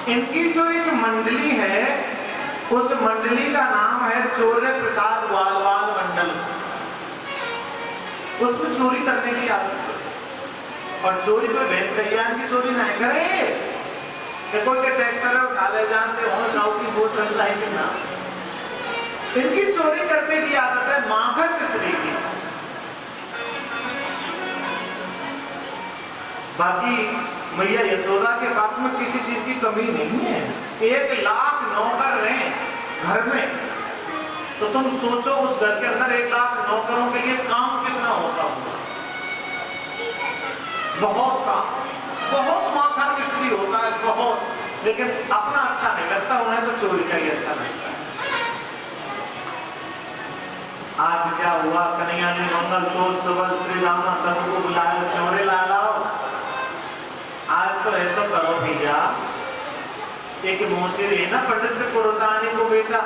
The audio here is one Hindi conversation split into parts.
इनकी जो एक मंडली है, उस मंडली का नाम है चौर्य प्रसाद वालवाल मंडल। उसमें चोरी करने की आदत है। और चोरी कोई भैंस कल्याण की चोरी नहीं करे, कोई के ट्रैक्टर उठा ले जानते हो गाँव की वोट रखता है कि ना। इनकी चोरी करने की आदत है माखन मिश्री की। बाकी मैया यशोदा के पास में किसी चीज की कमी नहीं है। 1 लाख नौकर रहे घर में, तो तुम सोचो उस घर के अंदर 1 लाख नौकरों के लिए काम कितना होता होगा। बहुत काम, बहुत माखन मिश्री होता है, बहुत। लेकिन अपना अच्छा नहीं लगता उन्हें, तो चोरी का ही अच्छा लगता है। आज क्या हुआ, कन्हैया ने मंगल तो सबल श्री राम सबको बुलाया, चोरे ला लाओ। आज तो ऐसा करो भैया, एक मोसिर है ना पंडित पुरोतानी को बेटा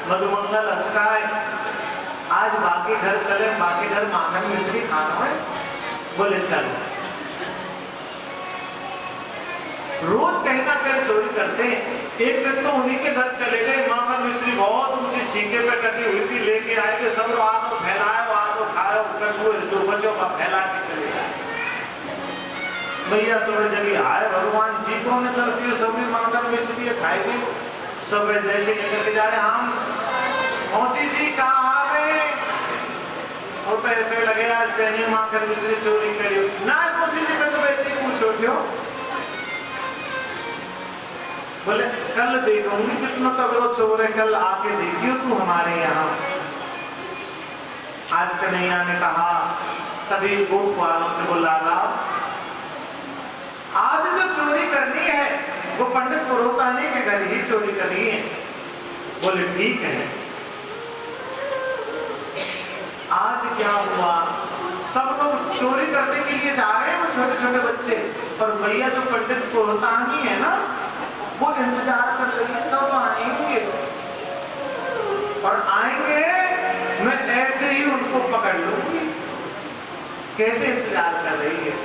मधुमंगल हत्काय, आज बाकी घर चले, बाकी घर माखन मिश्री खाना है। बोले चलो। रोज कहीं ना कहीं चोरी करते हैं। एक दिन तो उन्हीं के घर चले गए, माखन मिश्री बहुत ऊंची छीके पे टकी हुई थी, लेके आए थे। सब रात को फैलाया, रात को खाया, कछुए जो बच्चों का फैला के चले गए। भैया सुबह जब आए भगवान जी को ने करती सब माखन मिश्री खाएंगे। सब जैसे लेकर के जा रहे, हम मौसी जी कहाँ आ गए? वो तो ऐसे लगे आज कहीं माखन मिश्री चोरी करी ना। मौसी जी में तो वैसे ही पूछो क्यों? बोले कल देखूंगी कितना तगड़ो चोर है, कल आके देखियो तू हमारे यहाँ। आज कन्हैया ने कहा सभी गोप वालों से बुला लाओ, आज जो चोरी करनी है वो पंडित पुरोतानी के घर ही चोरी करनी है। बोले ठीक है। आज क्या हुआ, सब लोग चोरी करने के लिए जा रहे हैं, वो छोटे छोटे बच्चे। और भैया जो पंडित पुरोतानी है ना, वो इंतजार कर रही है कब आएंगे। और आएंगे मैं ऐसे ही उनको पकड़ लूंगी। कैसे इंतजार कर रही है।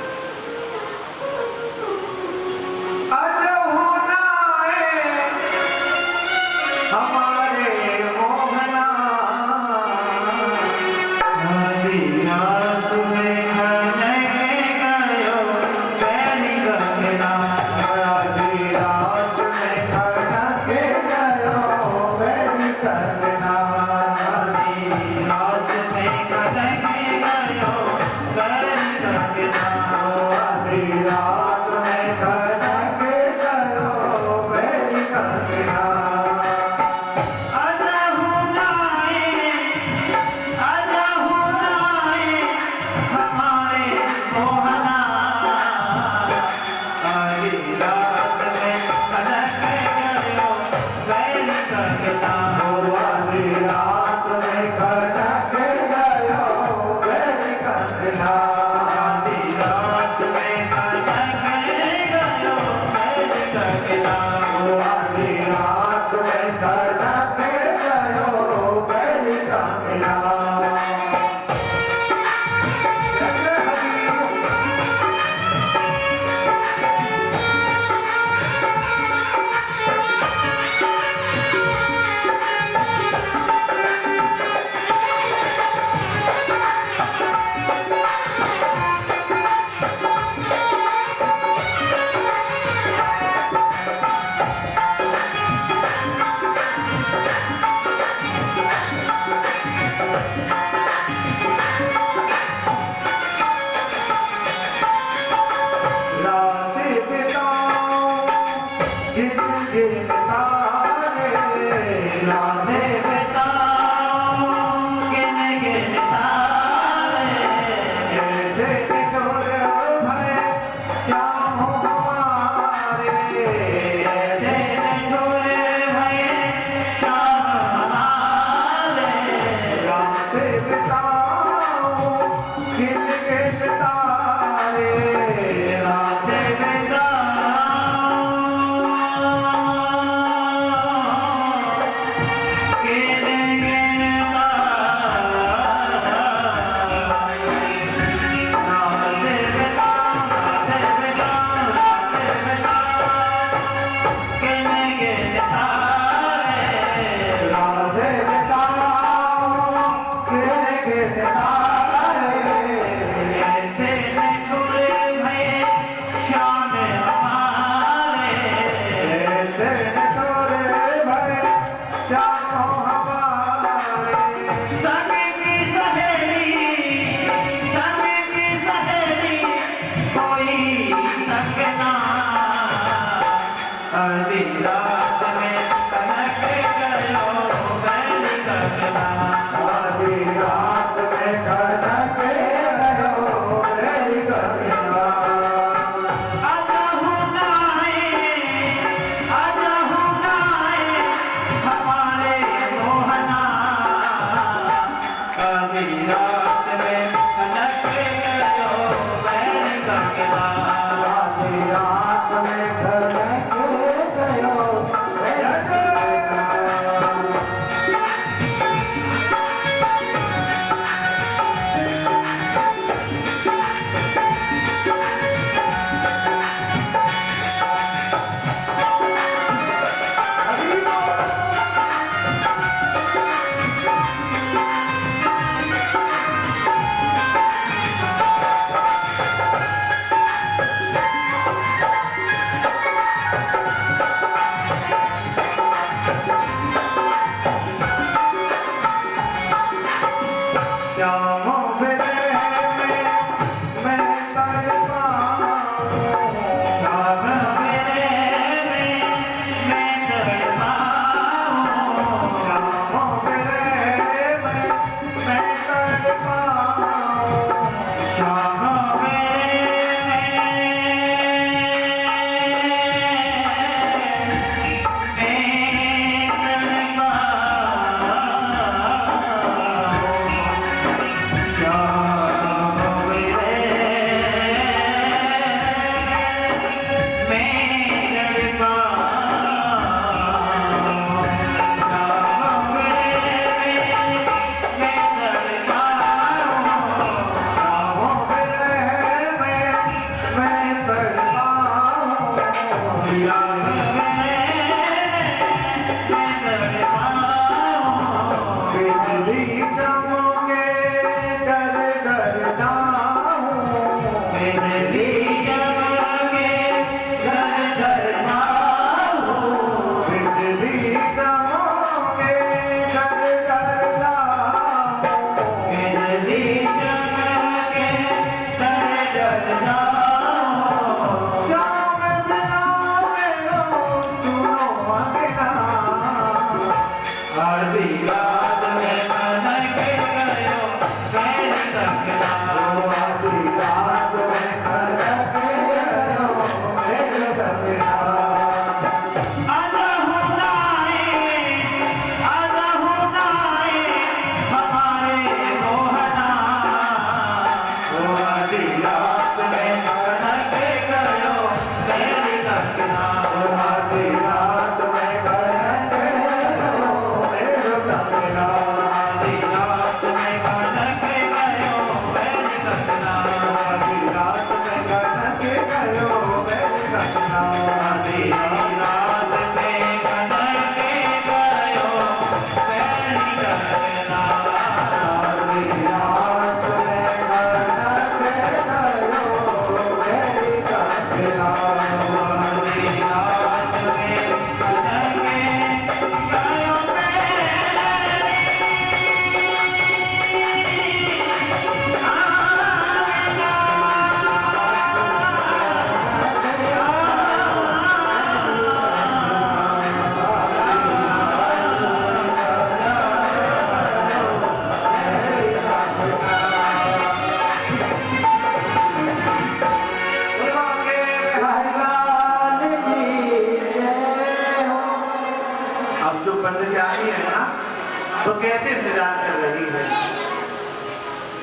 तो कैसे इंतजार कर रही है?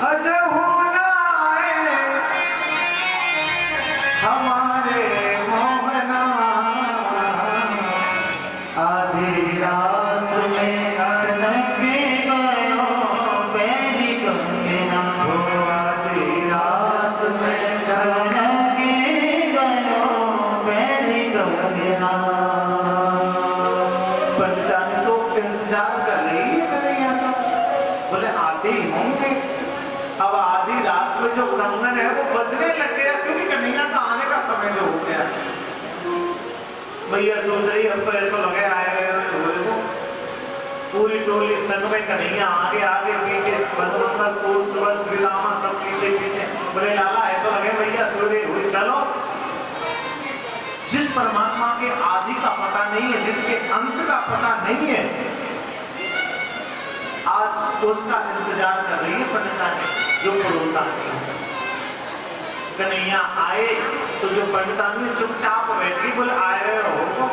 अजहू ना आए हमारे मोहना, आधी रात में अटके गयो बैरी कंगना, आधी रात में अटके गयो बैरी कंगना। अब आधी रात में जो कंगन है वो बजने लग गया, क्योंकि कन्हैया का आने का समय जो हो गया। भैया सोच रही अब तो ऐसा लगे आए गए को पूरी टोली संग में कन्हैया आगे आगे पीछे बजमंगल पूर्व श्री रामा सब पीछे पीछे। बोले लाला ऐसा लगे भैया सूर्य हुई चलो। जिस परमात्मा के आदि का पता नहीं है, जिसके अंत का पता नहीं है, आज उसका इंतजार कर रही है पंडितानी जो पुरोहितानी। कन्हैया आए तो जो पंडितानी चुपचाप बैठी, बोले आए रहे हो।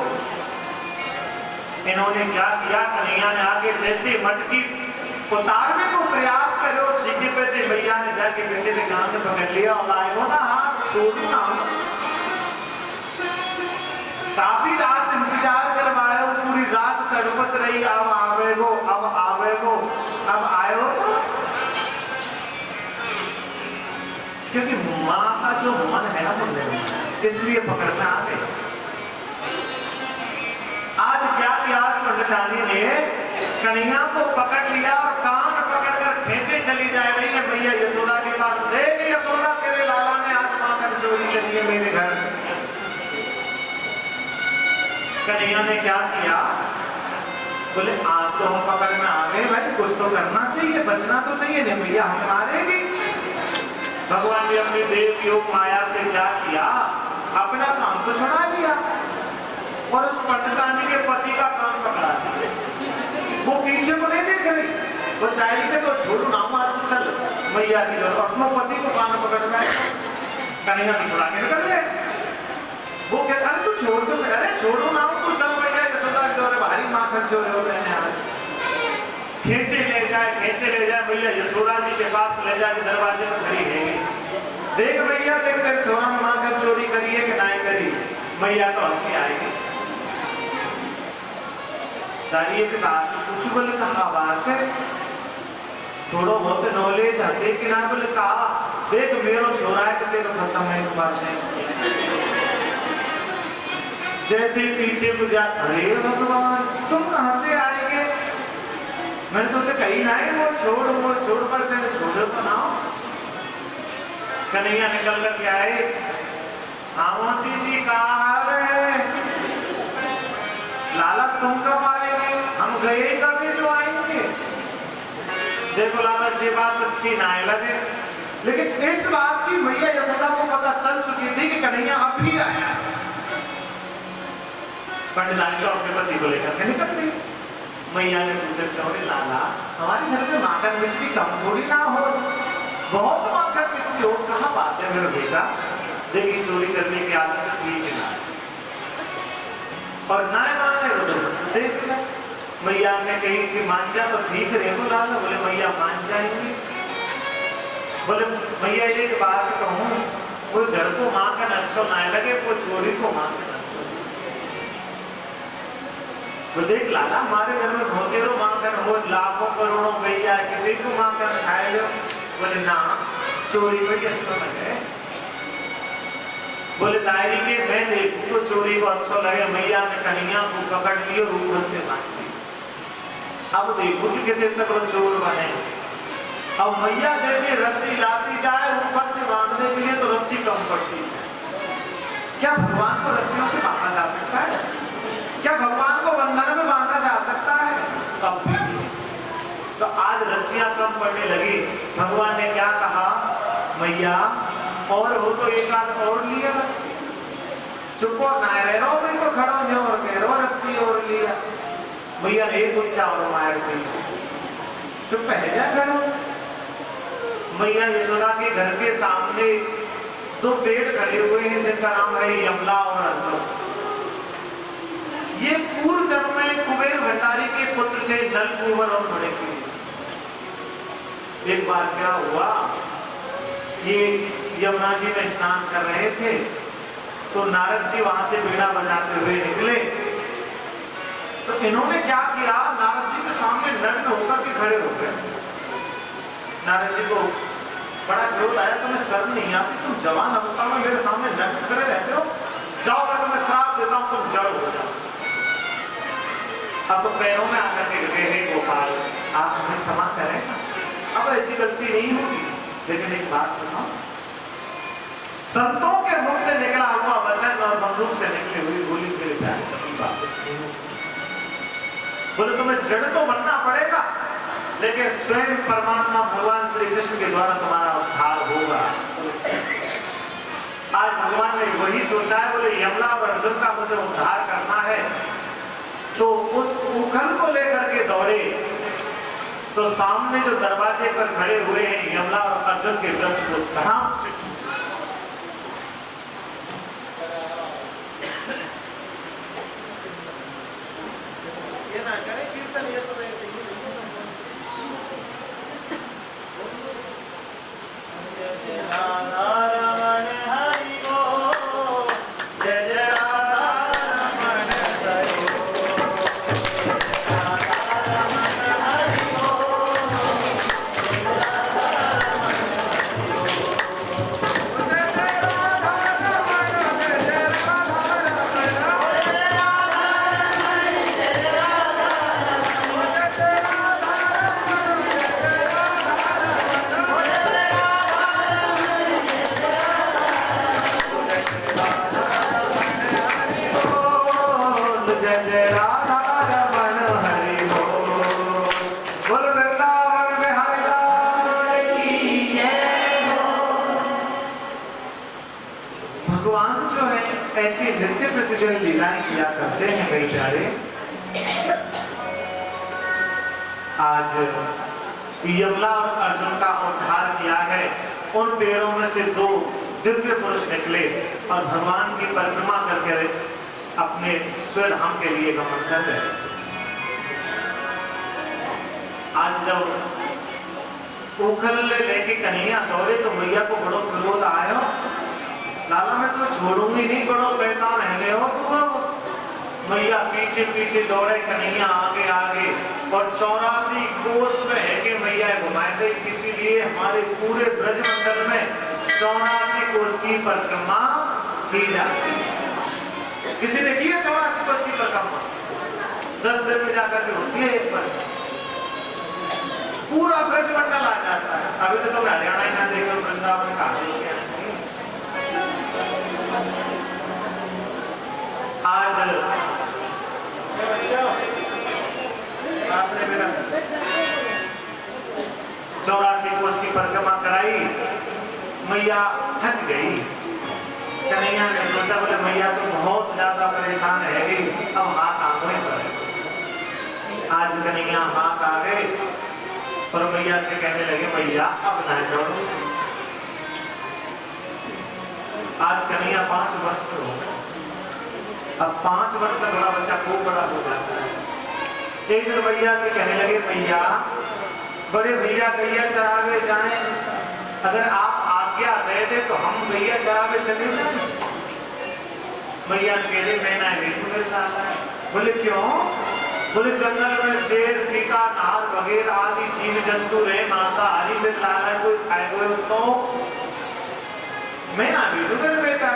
इन्होंने क्या किया, कन्हैया ने आके जैसे मटकी उतारने को प्रयास करे और सीखे पे थे, भैया ने जाके पीछे से कान में पकड़ लिया और आए हो ना हाथ छोड़ना। काफी रात इंतजार करवाए, पूरी रात तड़पत रही, अब आवेगो अब आवेगो अब आयो। क्योंकि माँ का जो मन है ना मुझे, इसलिए पकड़ना आ गए। आज क्या प्यास पंडितानी ने कन्हैया को पकड़ लिया और कान पकड़कर खींचे चली जा रही है भैया यशोदा के पास। देख यशोदा तेरे लाला ने आज माकर चोरी करी है मेरे घर। कन्हैया ने क्या किया, बोले आज तो हम पकड़ में आ गए भाई, कुछ तो करना चाहिए, बचना तो चाहिए, नहीं भैया हमें मारेगी। भगवान ने अपनी देव योग माया से क्या किया, अपना काम तो छुड़ा लिया और उस पंडितानी के पति का काम पकड़ा दिया। वो पीछे को नहीं देख रही, वो डायरी के तो छोड़ू ना मार चल भैया की घर, अपने पति को कान पकड़ में कन्हैया की छुड़ा के निकल गए। वो कहता है तू छोड़ दो, अरे छोड़ो ना तू चल भैया यशोदा के दौरे भारी माखन चोरे हो रहे हैं आज। खींचे ले जाए भैया यशोदा जी के पास ले जाके दरवाजे में खड़ी है। देख भैया देख तेरे छोरा ने माखन चोरी करी है कि नहीं करी। भैया तो हंसी आएगी। दारिये के पास पूछू, बोले कहा बात है, थोड़ो बहुत नॉलेज आते कि ना। बोले कहा देख मेरो छोरा है कि तेरे खसम है बात है। जैसे पीछे बुझा, अरे भगवान तुम कहां से आएंगे, मैंने तुमसे कही ना है वो छोड़ पर तेरे छोड़ो तो ना। कन्हैया निकल कर के आए, मौसी जी कहाँ आ रहे हैं, लाला तुम कब आएंगे, हम गए कभी जो आएंगे। देखो लाला जी बात अच्छी ना लगे, लेकिन इस बात की भैया यशोदा को पता चल चुकी थी कि कन्हैया अब भी आया। पंडितानी तो अपने पति को लेकर के निकल गई। मैया ने पूछा चौड़े लाला हमारे घर में माखन मिश्री कम थोड़ी ना हो, बहुत माखन मिश्री हो, कहाँ बात है मेरे बेटा, देखिए चोरी करने की आदत ठीक ना और ना माने वो देख लिया। मैया ने कही कि मान जा तो ठीक रहेगा लाला। बोले मैया मान जाएंगे। बोले मैया एक बात कहूँ, कोई घर को माखन अच्छा ना लगे, कोई चोरी को माखन तो देख लाला हमारे घर में भोतेरो माखन हो, लाखों करोड़ों भैया किसी को माखन खाए लो। बोले ना चोरी में अच्छा लगे। बोले दायरी के मैं देखूं तो चोरी को अच्छा लगे। मैया ने कन्हैया को पकड़ लियो, रूप से मार दी। अब देखो कि कितने तक चोर बने। अब मैया जैसे रस्सी लाती जाए ऊपर से बांधने के लिए तो रस्सी कम पड़ती है। क्या भगवान को रस्सियों से बांधा जा सकता है? क्या भगवान को बंधन में बांधा जा सकता है? कब भी नहीं। तो आज रस्सियां कम पड़ने लगी। भगवान ने क्या कहा, मैया और हो तो एक आध और लिया रस्सी, चुप और ना रहो भाई, तो खड़ो नहीं और कह रहो रस्सी और लिया। मैया ने कुछ और मार दी, चुप है जा खड़ो। मैया यशोदा के घर के सामने दो पेड़ खड़े हुए हैं जिनका नाम है यमला और अर्जुन। ये पूर्व जन्म में कुबेर भंडारी के पुत्र थे, नल कुंवर और मणिपुर। एक बार क्या हुआ, ये यमुना जी में स्नान कर रहे थे तो नारद जी वहां से बीड़ा बजाते हुए निकले। तो इन्होंने क्या किया, नारद जी के सामने नग्न होकर के खड़े हो गए। नारद जी को बड़ा क्रोध आया, तुम्हें शर्म नहीं आती, तुम जवान अवस्था में मेरे सामने नग्न खड़े रहते हो, जाओ मैं तुम्हें श्राप देता हूं, तुम जड़ हो जाओ। अब तो पैरों में आकर के गए, हे गोपाल आप हमें क्षमा करें, अब ऐसी गलती नहीं होगी। लेकिन एक बात बताओ, संतों के मुख से निकला हुआ वचन और बंदूक से निकली हुई गोली फिर वापस नहीं होगी। बोले तुम्हें जड़ तो बनना पड़ेगा, लेकिन स्वयं परमात्मा भगवान श्री कृष्ण के द्वारा तुम्हारा उद्धार होगा। आज भगवान ने वही सोचा है, बोले यमला और अर्जुन का मुझे उद्धार करना है। तो उस उखल को लेकर के दौड़े, तो सामने जो दरवाजे पर खड़े हुए हैं यमला और अर्जुन के वृक्ष को धड़ाम से ये ना करे कीर्तन, ये तो ऐसे ही ऐसी नृत्य प्रतिजन लीलाएं किया करते हैं मेरे प्यारे। आज यमला और अर्जुन का उद्धार किया है। उन पेड़ों में से दो दिव्य पुरुष निकले और भगवान की परिक्रमा करके अपने स्वधाम के लिए गमन कर रहे। आज जब उखल लेके कन्हैया दौड़े तो मैया को बड़ो क्रोध आया, लाला मैं तो छोड़ूंगी नहीं, बड़ो शैतान है हो तुम। मैया पीछे पीछे दौड़े, कन्हैया आगे आगे, और 84 कोस में है कि मैया घुमाए गई। इसीलिए हमारे पूरे ब्रजमंडल में 84 कोस की परिक्रमा की जाती है। किसी ने की है 84 कोस की परिक्रमा? 10 दिन में जाकर के होती है एक पर, पूरा ब्रजमंडल आ जाता है। अभी तो तुम हरियाणा ही ना देखो, वृंदावन का आज आपने मेरा 84 कोस की परिक्रमा कराई। मैया थक गई। कन्हैया ने सोचा, बोले मैया तो बहुत ज्यादा परेशान है, अब हाथ आंखों पर। आज कन्हैया हाथ आ गए और मैया से कहने लगे, मैया अब ना दौड़ो। आज कन्हैया 5 वर्ष के हो गए। अब 5 वर्ष का बड़ा बच्चा खूब बड़ा हो जाता है। एक दिन भैया से कहने लगे, भैया बड़े भैया गैया चरावे जाएं, अगर आप आज्ञा दे दे तो हम गैया चरावे चले जाएं। भैया कहे मैं ना मिलता है। बोले क्यों? बोले जंगल में शेर, चीता, नार वगैरह आदि जीव जंतु रहे, मांसाहारी में लाला कोई खाए हुए तो मैं ना भेजू मेरे बेटा।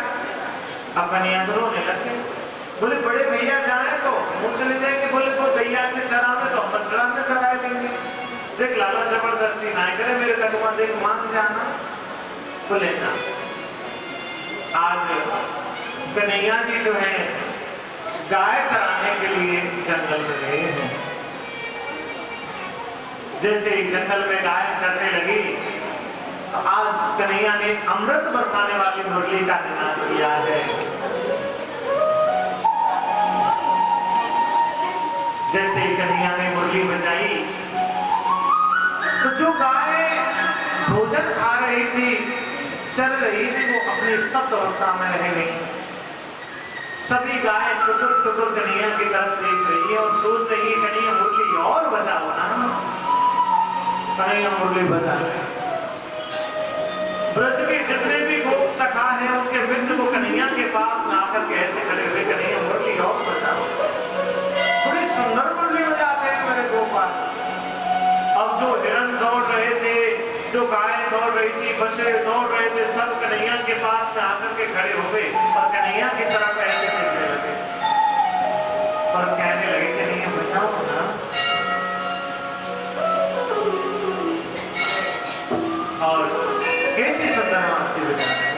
अब कन्हैया रोने लगे। बोले बड़े भैया जाए तो हम चले जाएंगे। बोले वो गैया ने चरावे तो हम बछड़ा में चराए लेंगे। देख लाला जबरदस्ती ना करे, मेरे कदमा देख मान जाना। बोले ना। आज कन्हैया जी जो है गाय चराने के लिए जंगल में गए हैं। जैसे ही जंगल में गाय चरने लगी तो आज कन्हैया ने अमृत बरसाने वाली मुरली का निनाद किया है। जैसे ही कन्हैया ने मुरली बजाई तो जो गाय भोजन खा रही थी, चल रही थी, वो अपनी स्तब्ध अवस्था में रह गई। सभी गाय टुकुर टुकुर कन्हैया की तरफ देख रही है और सोच रही है कन्हैया मुरली और बजाओ ना। कन्हैया मुरली बजा रहे। ब्रज के जितने भी गोप सखा हैं उनके मित्र को कन्हैया के पास में आकर के ऐसे खड़े हुए, कन्हैया मुरली और बजाओ। बड़ी सुंदर मुरली बजाते हैं मेरे गोपाल। अब जो हिरण दौड़ रहे थे, जो गाय दौड़ रही थी, बछड़े दौड़ रहे थे, सब कन्हैया के पास में आकर के खड़े हो गए और कन्हैया की तरफ ऐसे देखने लगे और कहने लगे कन्हैया बजाओ ना। और कैसी सुंदर वांसी बजा रहे हैं।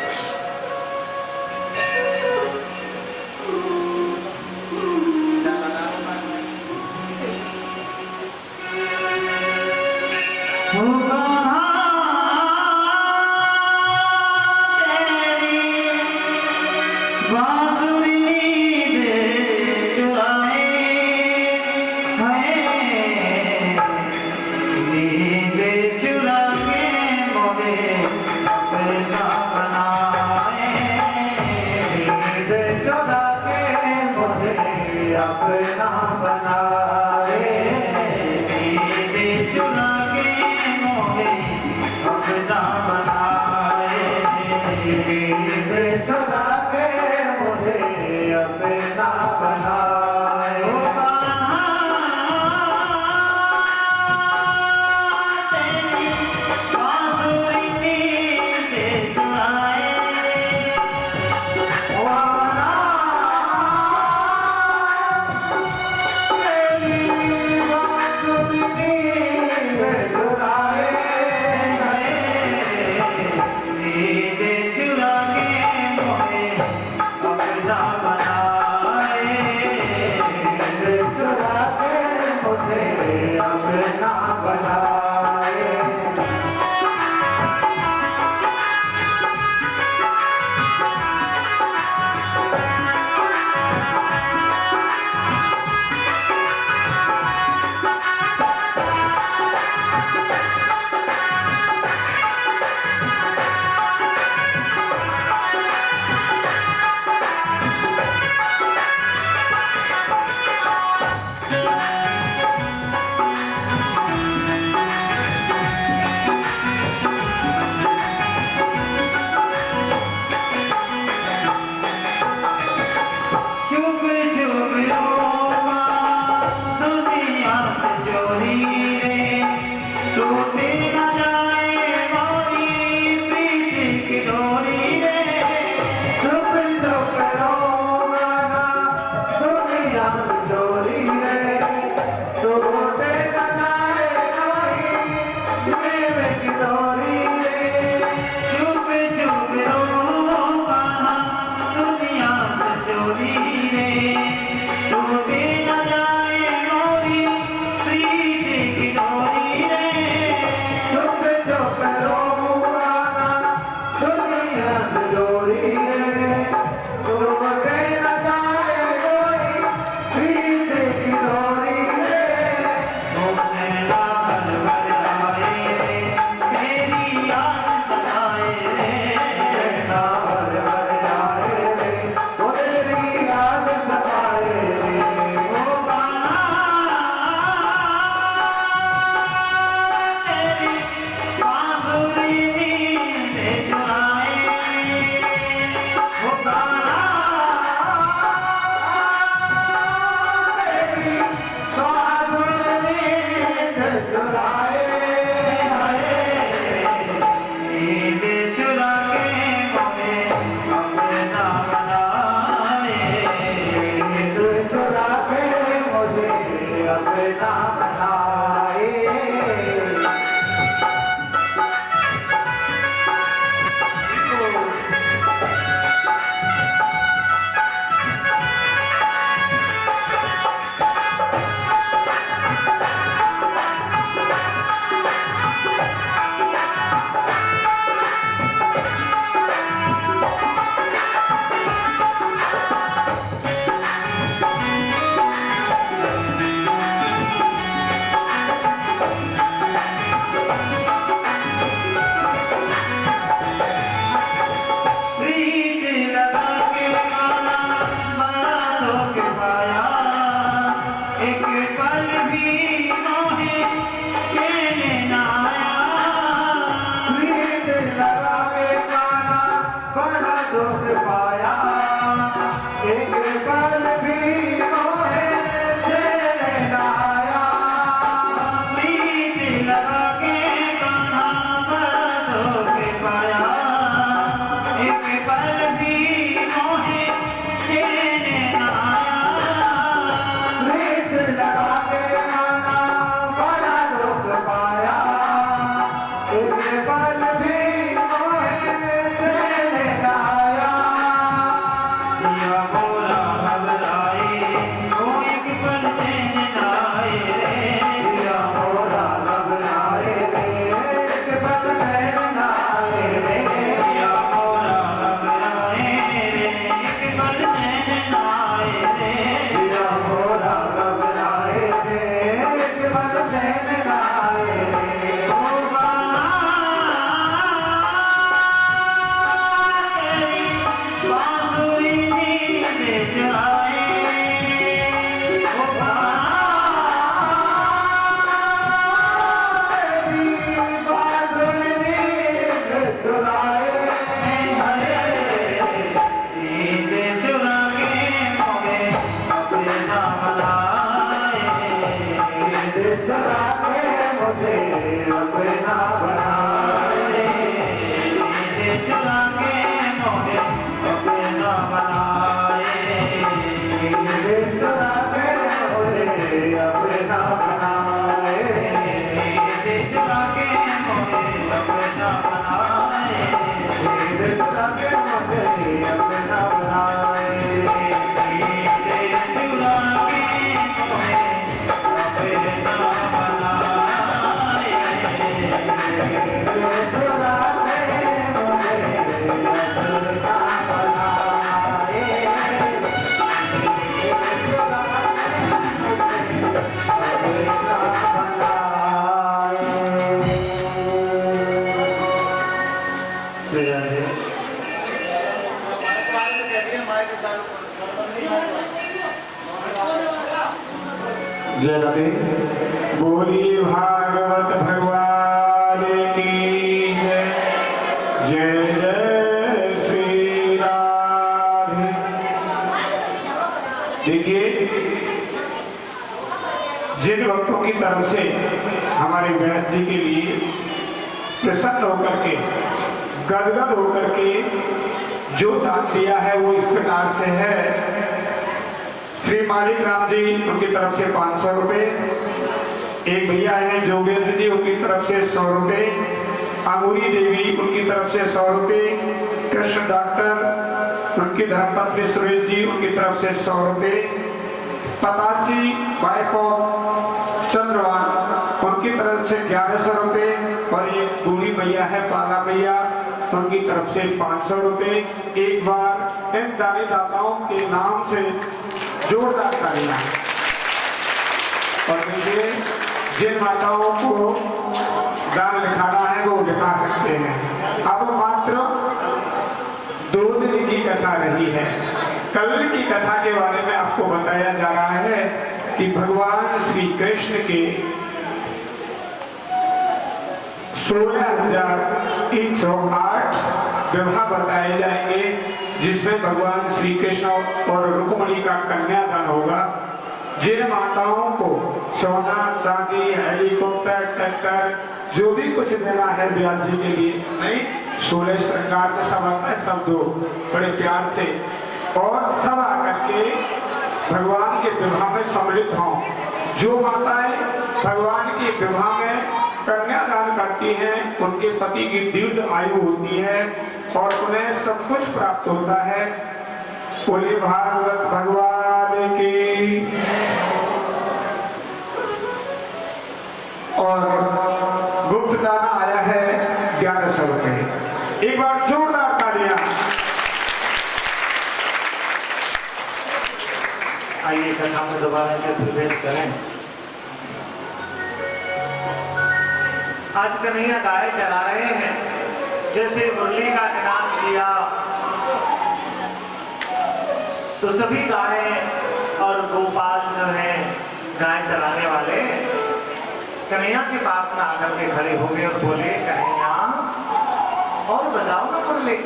एक पल भी मोहे चैन न आया। प्रीत लगा के कान्हा बड़ा धोखे पाया। एक पल भी मोहे चैन न आया। प्रीत लगा के कान्हा बड़ा दुख पाया। एक पल भी मोहे चैन न आया। या मोरा घबराए वो एक पल चैन न आए रे। या मोरा घबराए रे, एक पल चैन न आए रे। या मोरा घबराए रे एक पल चैन न आए रे। या मोरा घबराए रे, एक पल चैन न आए रे। ओ गाना तेरी बांसुरी नींद चुराए। ओ गाना नींद चुरा के मोहे अपना बनाए। नींद चुरा के मोहे अपना बनाए। जय राधे। बोलिए भागवत भगवान की जय। जय जय श्री राधे। देखिए, जिन भक्तों की तरफ से हमारे व्यास जी के लिए प्रसन्न होकर के, गदगद होकर के जो दान दिया है वो इस प्रकार से है। श्री मालिक राम जी उनकी तरफ से 500 रुपए, एक भैया हैं जोगेंद्र जी उनकी तरफ से 100 रुपए, अंगूरी देवी उनकी तरफ से 100 रुपए, कृष्ण डॉक्टर उनकी धर्मपत्नी सुरेश जी उनकी तरफ से 100 रुपए, पतासी बाइको चंद्रवान उनकी तरफ से 1100 रुपए और एक बूढ़ी भैया है पाला भैया उनकी तरफ से 500 रुपए। एक बार इन दानी दाताओं के नाम से जोरदार तालियां। और देखिए, जिन माताओं को दान लिखाना है वो लिखा सकते हैं। अब मात्र 2 दिन की कथा रही है। कल की कथा के बारे में आपको बताया जा रहा है कि भगवान श्री कृष्ण के 16,108 विवाह बताए जाएंगे, जिसमें भगवान श्री कृष्ण और रुक्मिणी का कन्यादान होगा। जिन माताओं को सोना चांदी हेलीकॉप्टर ट्रैक्टर जो भी कुछ देना है व्यास जी के लिए, नहीं 16 सरकार में सब आता है, सब दो बड़े प्यार से और सब आकर के भगवान के विवाह में सम्मिलित हों। जो माताएं भगवान के विवाह में कन्यादान करती हैं उनके पति की दीर्घ आयु होती है और उन्हें सब कुछ प्राप्त होता है। बोले भागवत भगवान की। और गुप्त दाना आया है 1100 रुपए। एक बार जोरदार तालियां। आइए कथा में दोबारा से प्रवेश करें। आज कन्हैया गाय चला रहे हैं, जैसे मुरली का निनाद किया तो सभी गायें और गोपाल जो हैं गाय चलाने वाले कन्हैया के पास में आकर के खड़े हो गए और बोले, कन्हैया और बजाओ ना मुरली।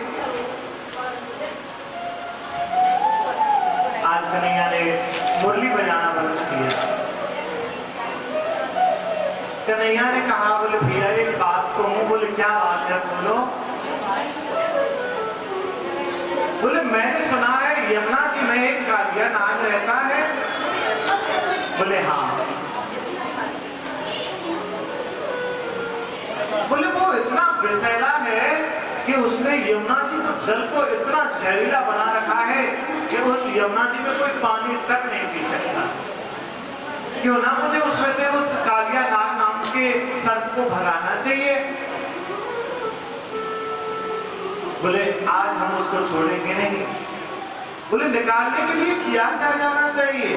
आज कन्हैया ने मुरली बजाना बंद किया। कन्हैया ने कहा, बोले भैया एक बात कहूं। बोले क्या बात है, बोलो। बोले मैंने सुना है यमुना जी में एक कालिया नाग रहता है। बोले हाँ। बोले वो इतना विषैला है कि उसने यमुना जी के जल को इतना जहरीला बना रखा है कि उस यमुना जी में कोई पानी तक नहीं पी सकता। क्यों ना मुझे उसमें से उस कालिया नाग नाम के सर्प को भगाना चाहिए। बोले आज हम उसको छोड़ेंगे नहीं। बोले निकालने के लिए क्या कर जाना चाहिए।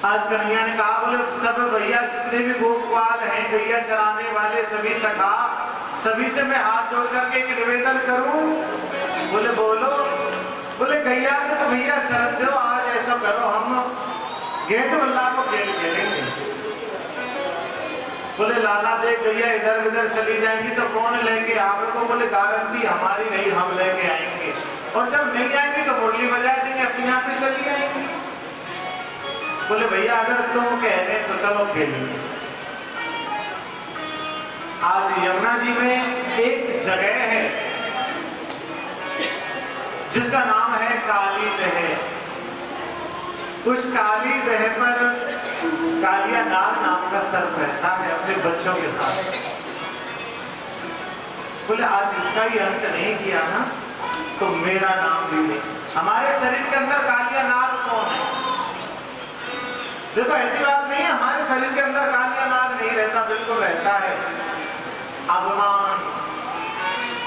आज कन्हैया ने कहा, बोले सब भैया जितने भी गोपाल हैं, गैया चराने वाले सभी सखा, सभी से मैं हाथ जोड़ करके एक निवेदन करूं। बोले बोलो। बोले गैया ने तो भैया चरण दो, आज ऐसा करो हम गेंद बल्ला को खेल खेलेंगे। बोले लाला देख गैया इधर उधर चली जाएंगी तो कौन लेके आवे को। बोले गारंटी हमारी नहीं, हम लेके आएंगे। और जब नहीं आएंगे तो मुरली बजा देंगे, अपने आप ही चली आएंगी। बोले भैया अगर तुम कह रहे तो चलो खेलिए। आज यमुना जी में एक जगह है जिसका नाम है काली दह। उस काली दह पर कालिया नाग नाम का सर्प रहता है अपने बच्चों के साथ। बोले आज इसका ही अंत नहीं किया ना तो मेरा नाम भी नहीं। हमारे शरीर के अंदर कालिया नाग कौन है? देखो ऐसी बात नहीं है हमारे शरीर के अंदर कालिया नाग नहीं रहता, बिल्कुल रहता है अभिमान।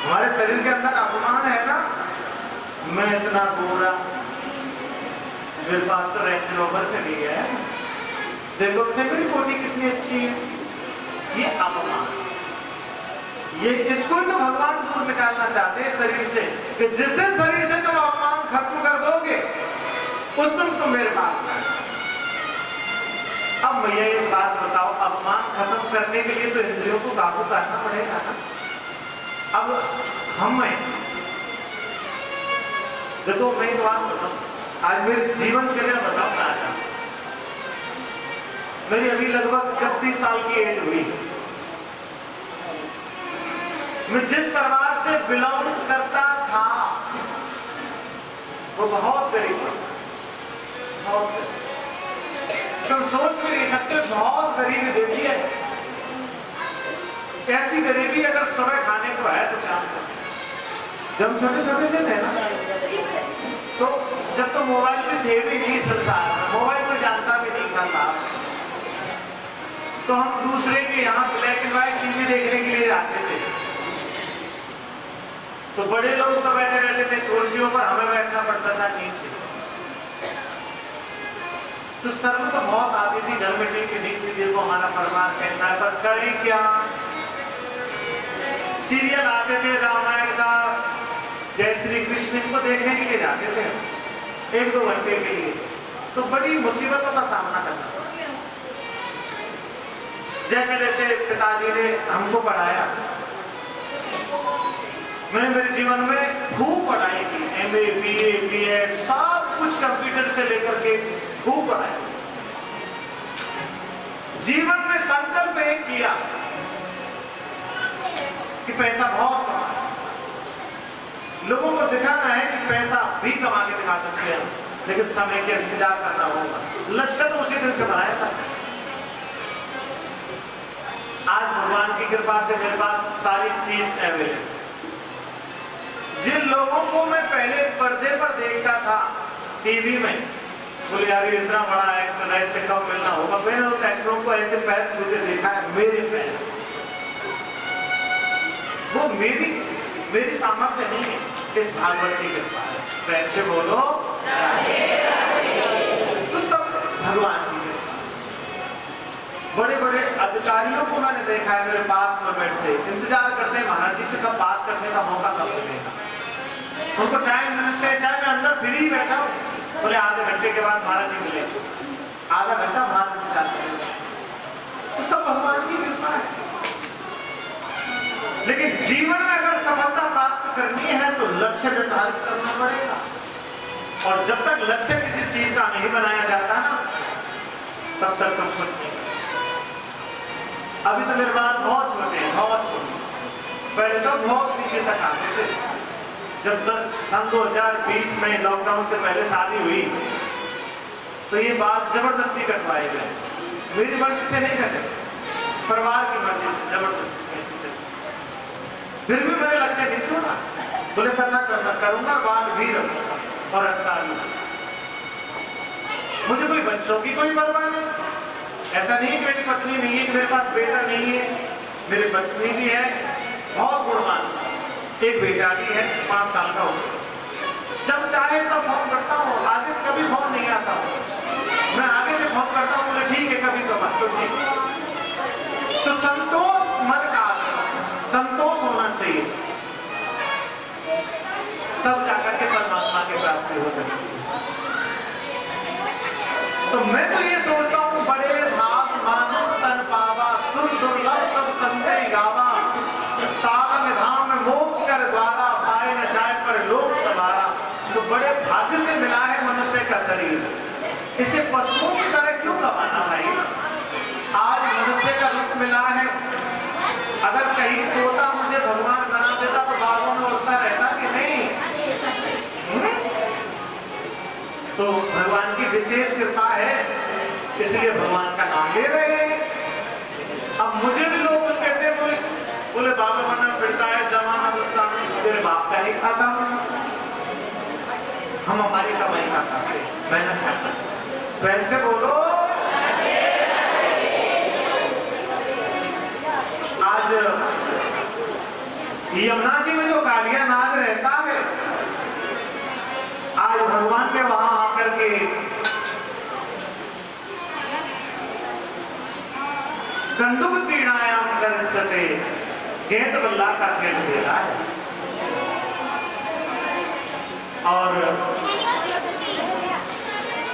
हमारे शरीर के अंदर अभिमान है ना, मैं इतना गोरा, मेरे पास तो रेंज रोवर खड़ी है, देखो से मेरी कोटी कितनी अच्छी है। ये अभिमान, ये इसको तो भगवान दूर निकालना चाहते हैं शरीर से कि जिस दिन शरीर से तुम अभिमान खत्म कर दोगे उस दिन तुम मेरे पास आए। अब भैया ये बात बताओ, अभिमान खत्म करने के लिए तो इंद्रियों को काबू करना पड़ेगा ना। अब हमें देखो मैं एक बात बताऊं, आज मेरे जीवनचर्या बताऊं ना। मेरी अभी लगभग 31 साल की एज हुई। मैं जिस परिवार से बिलोंग करता था वो बहुत गरीब था, बहुत गरीब। तुम सोच भी नहीं सकते, बहुत गरीबी देखी है। ऐसी गरीबी अगर सुबह खाने को है तो शाम को, जब छोटे छोटे से थे ना, तो जब तो मोबाइल भी थे भी नहीं संसार में, मोबाइल को जानता भी नहीं था साहब, तो हम दूसरे के यहाँ ब्लैक एंड व्हाइट टीवी देखने के लिए जाते थे। तो बड़े लोग तो बैठे रहते थे कुर्सियों पर, हमें बैठना पड़ता था नीचे। तो शर्म तो बहुत आती थी, घर में टीवी देखती, देखो हमारा परिवार कैसा है, पर करी क्या। सीरियल आते थे रामायण का, जय श्री कृष्ण को देखने के लिए जाते थे 1-2 घंटे के लिए, तो बड़ी मुसीबतों का सामना करना पड़ा। जैसे जैसे पिताजी ने हमको पढ़ाया, मैंने मेरे जीवन में खूब पढ़ाई की, MA, BA, BEd सब कुछ कंप्यूटर से लेकर के खूब पढ़ाया। जीवन में संकल्प एक किया कि पैसा बहुत कमाना, लोगों को दिखाना है कि पैसा भी कमा के दिखा सकते हैं, लेकिन समय के इंतजार करना होगा। लक्ष्य तो उसी दिन से बनाया था। आज भगवान की कृपा से मेरे पास सारी चीज अवेलेबल। जिन लोगों को मैं पहले पर्दे पर देखता था टीवी में, बोले यार इतना बड़ा एक्टर ऐसे कब मिलना होगा, मैंने उन एक्टरों को ऐसे पैर छूते देखा है, मेरे पैर। वो मेरी सामर्थ्य नहीं है, इस भागवत की कृपा है। प्रेम से बोलो तो सब भगवान की कृपा। बड़े बड़े अधिकारियों को मैंने देखा है मेरे पास में बैठते, इंतजार करते हैं महाराज जी से कब बात करने का मौका कब मिलेगा। उनको टाइम मिलते हैं, चाहे मैं अंदर फ्री बैठा हूँ, बोले आधे घंटे के बाद महाराज जी मिले, आधा घंटा महाराज जी, तो सब भगवान की कृपा है। लेकिन जीवन में अगर सफलता प्राप्त करनी है तो लक्ष्य निर्धारित करना पड़ेगा, और जब तक लक्ष्य किसी चीज का तब तक तुम कुछ नहीं कर सकते। अभी तो मेरे बाल बहुत छोटे हैं, बहुत छोटे। पहले तो बहुत पीछे तक आते थे। जब सन 2020 में लॉकडाउन से पहले शादी हुई तो ये बात जबरदस्ती कटवाए गए। मेरी मर्जी से नहीं कटे, परिवार की मर्जी से जबरदस्ती ऐसी चली। फिर भी मेरे लक्ष्य नहीं छोड़ा, बोले कथा करूंगा, बाल भी रखूंगा और रखता भी। मुझे कोई बच्चों की कोई परवाह नहीं। ऐसा नहीं कि मेरी पत्नी नहीं है, कि मेरे पास बेटा नहीं है। मेरी पत्नी भी है, बहुत गुणवान, एक बेटा भी है 5 साल का हो। जब चाहे तब फोन करता हूँ, आगे से कभी फोन नहीं आता हूँ। मैं आगे से फोन करता हूँ, बोले ठीक है कभी तो मत, तो ठीक। तो संतोष मन का, संतोष होना चाहिए, तब जाकर के परमात्मा की प्राप्ति हो सकती है। तो मैं तो ये सोचता हूँ, बड़े भाग मानुष तन पावा, सुर दुर्लभ सब संते गावा, साधन धाम मोक्ष कर द्वारा, पाए न जाए पर लोक सवारा। तो बड़े भाग्य से मिला है मनुष्य का शरीर, इसे पशुओं की तरह क्यों गवाना भाई? आज मनुष्य का रूप मिला है। अगर कहीं तोता मुझे भगवान बना देता तो बागों में उड़ता रहता कि नहीं? तो भगवान की विशेष कृपा है, इसलिए भगवान का नाम ले रहे हैं। अब मुझे भी लोग कुछ कहते हैं, बोले बाबा बना फिरता है, जमाना बुझता है। तेरे बाप का ही खाता हूं, हम हमारी कमाई का खाते, मेहनत करता। प्रेम से बोलो। आज यमुना जी में जो कालिया नाग रहता है, आज भगवान ने वहां आकर के कंदुक क्रीड़ायाम दर्शते गेंद बल्ला का खेल खेला है। और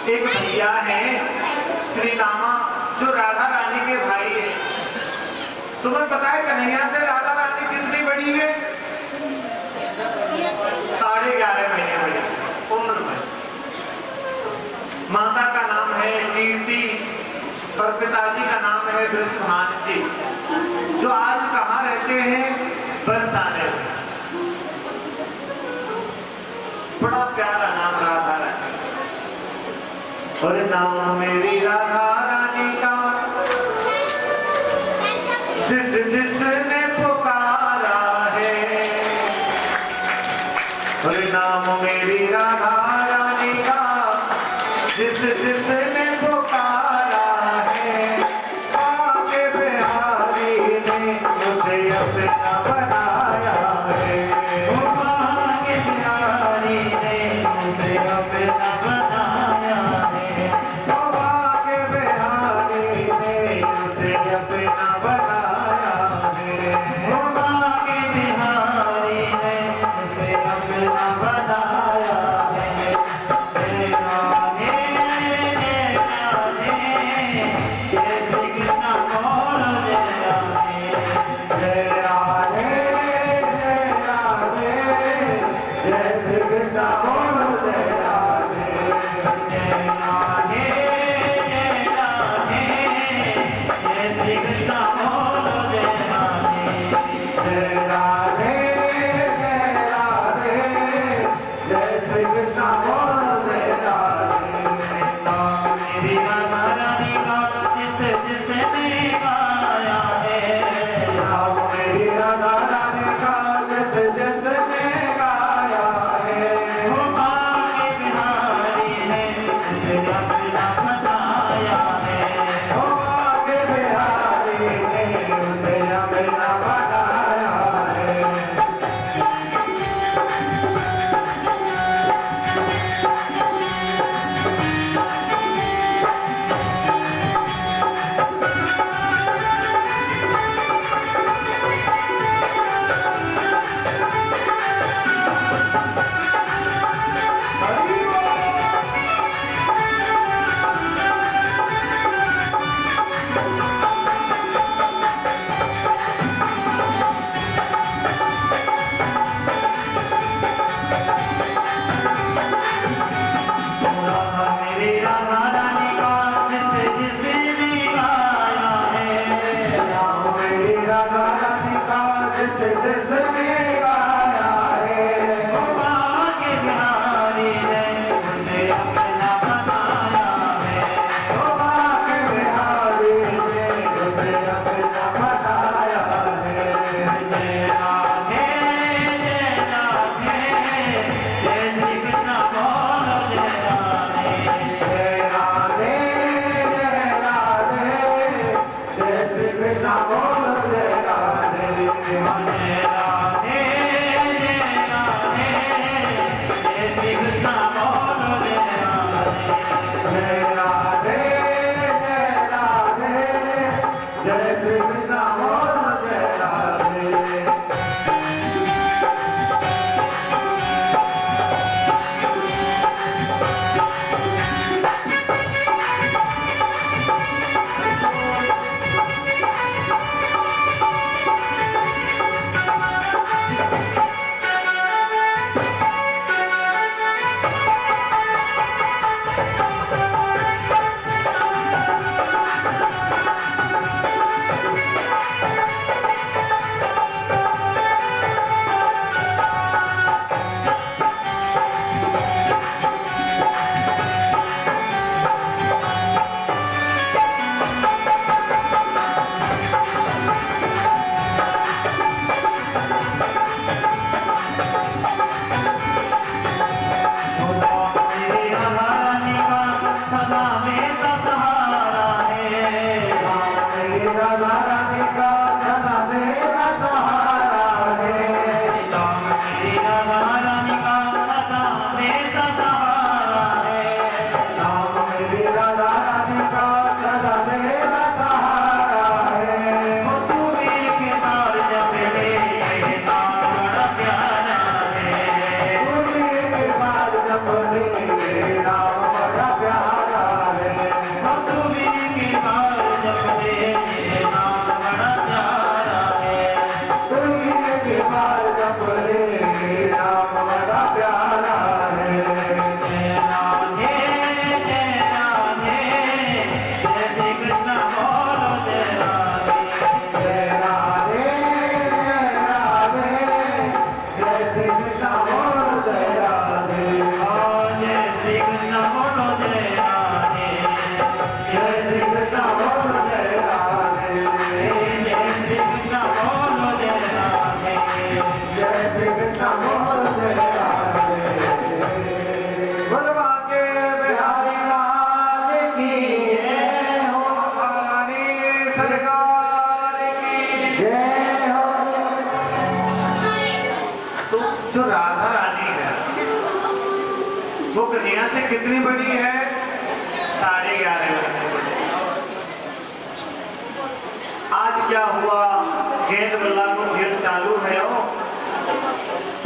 एक भैया है श्री रामा, जो राधा रानी के भाई है। तुम्हें पता है कन्हैया से राधा रानी कितनी बड़ी है? 11.5 महीने बड़ी उम्र में। माता का नाम है कीर्ति और पिताजी का नाम है वृषभान जी, जो आज कहाँ रहते हैं? बरसाने। बड़ा प्यारा नाम राधा रानी। और नाम मेरी राधा रानी का जिस जिसने पुकारा है, और नाम मेरी राधा रानी का जिस जिसने पुकारा है, आके बिहारी ने मुझे अपना बनाया है। आके बिहारी ने मुझे अपना बनाया है। आके बिहारी ने मुझे अपना बनाया है। आके बिहारी ने मुझे अपना बनाया है।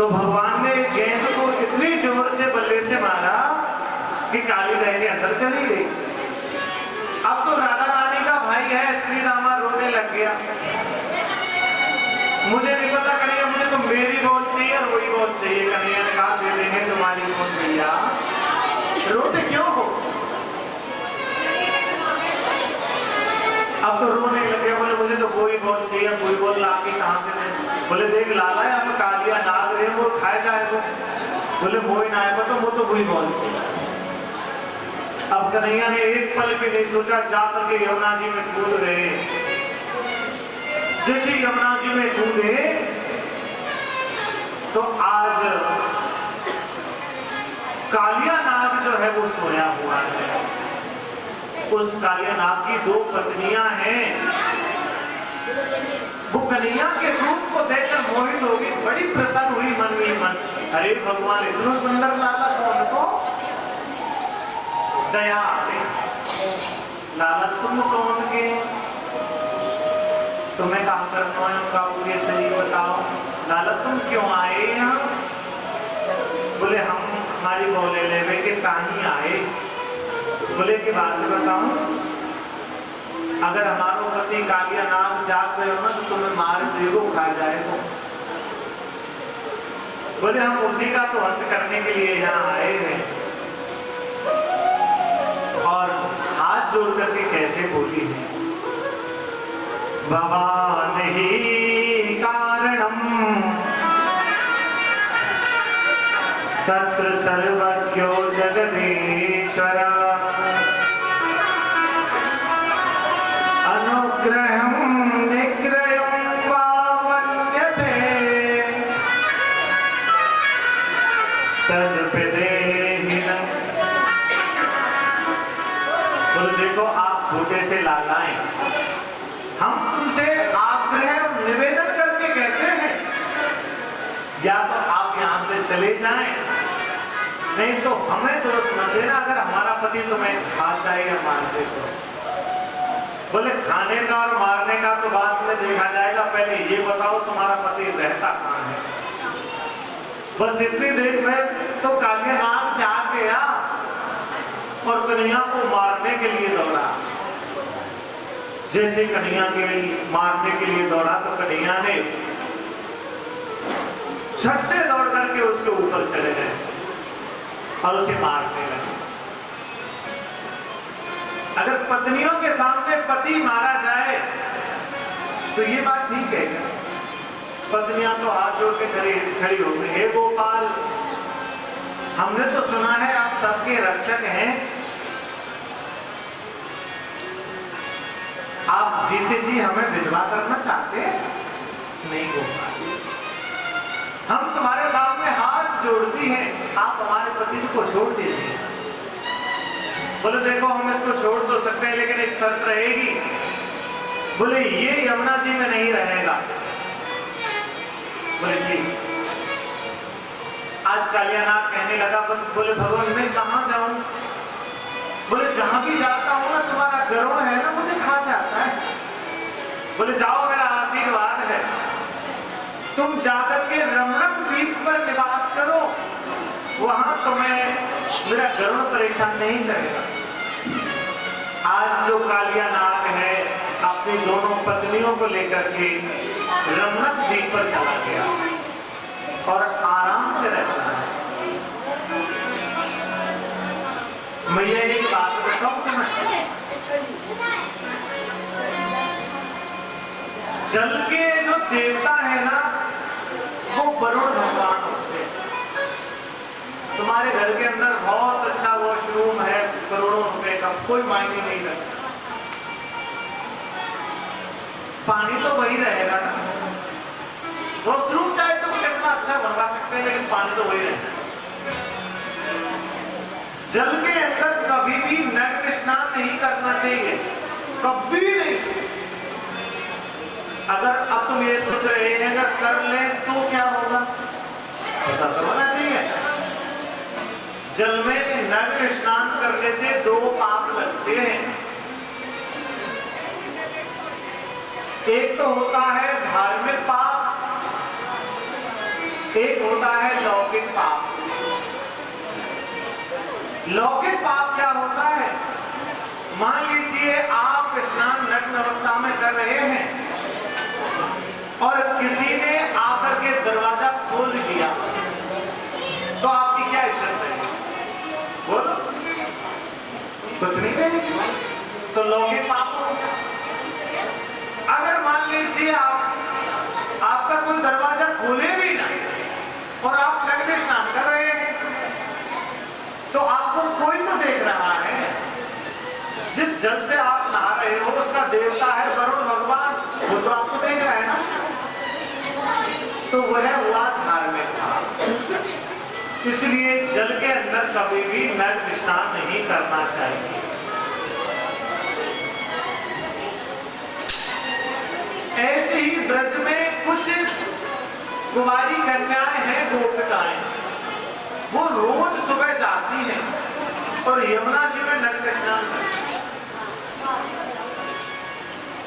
तो भगवान ने गेंद को इतनी जोर से बल्ले से मारा कि काली दह के अंदर चली गई। अब तो राधा रानी का भाई है श्री रामा रोने लग गया, मुझे नहीं पता कन्हैया, मुझे तो मेरी बॉल चाहिए और वही बॉल चाहिए। कन्हैया ने कहा दे देंगे तुम्हारी बॉल भैया, रोते क्यों हो? अब तो रोने लगे, बोले मुझे तो कोई बॉल चाहिए, कोई बॉल ला के कहां से दे? बोले देख लाला है अब कालिया नाग रे वो खाए जाए वो। बोले मोई ना है तो वो तो वही बॉल चाहिए। अब कन्हैया ने एक पल भी नहीं सोचा, जाकर के यमुना जी में कूद गए। जैसे यमुना जी में कूदे तो आज कालिया नाग जो है वो सोया हुआ है। उस कालिया नाग की 2 पत्नियां हैं। वो कन्हैया के रूप को देखकर मोहित हो गई, बड़ी प्रसन्न हुई मन ही मन। अरे भगवान इतना सुंदर लाला कौन को दया आते। लाला तुम कौन के, तुम्हें काम करना है उनका पूरे सही बताओ। लाला तुम क्यों आए यहाँ? बोले हम हमारी बोले लेवे के ताही आए। बोले की बात बताऊं, अगर हमारो पति कालिया नाग जाग गए हो ना तो तुम्हें मार देगो खा जाएगा। बोले हम उसी का तो अंत करने के लिए यहाँ आए हैं। और हाथ जोड़ करके कैसे बोली है, भवान ही कारणम तत्र सर्वज्ञो जगदीश्वर अनुग्रहं निग्रहं वा मन्यसे तद्विदेहि न। बोले देखो आप छोटे से लाला हैं, हम तुमसे आग्रह और निवेदन करके कहते हैं या तो आप यहां से चले जाएं, नहीं तो हमें दोष मत देना अगर हमारा पति तुम्हें खा जाए या मार दे तो। बोले खाने का और मारने का तो बाद में देखा जाएगा, पहले ये बताओ तुम्हारा पति रहता कहां है? बस इतनी देर में तो कालिया नाग जाग गया और कन्हैया को मारने के लिए दौड़ा। जैसे कन्हैया के मारने के लिए दौड़ा तो कन्हैया ने झट से दौड़ करके उसके ऊपर चले गए और उसे मारने लगे। अगर पत्नियों के सामने पति मारा जाए तो ये बात ठीक है क्या? पत्नियां तो हाथ जोड़ के खड़ी हो गई, हे गोपाल हमने तो सुना है आप सबके रक्षक हैं, आप जीते जी हमें विधवा करना चाहते हैं? नहीं गोपाल, हम तुम्हारे सामने हाथ जोड़ती हैं, आप हमारे पति को छोड़ दीजिए। बोले देखो हम इसको छोड़ तो सकते हैं लेकिन एक शर्त रहेगी। बोले ये यमुना जी में नहीं रहेगा। बोले जी। आज कालिया नाग कहने लगा, बोले भगवान मैं कहां जाऊं? बोले जहां भी जाता हूं ना तुम्हारा गरुड़ है ना मुझे खा जाता है। बोले जाओ मेरा आशीर्वाद है, तुम जाकर के रमणक द्वीप पर निवास करो, वहां तुम्हें मेरा गरुड़ परेशान नहीं करेगा। आज जो कालिया नाग है अपनी दोनों पत्नियों को लेकर के रमणक द्वीप पर चला गया और आराम से रहता है। मैया एक बात बताऊं तुम्हें, जल के जो देवता है ना वो वरुण भगवान होते हैं। तुम्हारे घर के अंदर बहुत अच्छा वॉशरूम है, करोड़ों रुपए का, कोई मायने नहीं रखता, पानी तो वही रहेगा ना। वॉशरूम चाहे तो कितना अच्छा बनवा सकते हैं लेकिन पानी तो वही रहेगा। जल के अंदर कभी भी नग्न स्नान नहीं करना चाहिए, कभी नहीं। अगर अब तुम ये सोच रहे हैं अगर कर ले तो क्या होगा, पता तो होना चाहिए। जल में नग्न स्नान करने से 2 पाप लगते हैं। एक तो होता है धार्मिक पाप एक होता है लौकिक पाप। लौकिक पाप क्या होता है? मान लीजिए आप स्नान नग्न अवस्था में कर रहे हैं और किसी ने आकर के दरवाजा खोल दिया, तो आपकी क्या इज्जत रहेगी? बोलो, कुछ नहीं रहेगी। तो लौकिक पाप हो गया। अगर मान लीजिए आपका कोई दरवाजा खोले भी ना और आप नग्न स्नान कर रहे हैं, तो आपको कोई तो देख रहा है। जिस जल से आप नहा रहे हो उसका देवता है वरुण भगवान, वो तो आपको देख रहा है ना। तो वह हुआ धार्मिक पाप। इसलिए जल के अंदर कभी भी नग्न स्नान नहीं करना चाहिए। ऐसे ही ब्रज में कुछ कुंवारी कन्याएं हैं, गोपिकाएं, वो रोज सुबह जाती हैं और यमुना जी में नग्न स्नान करती हैं।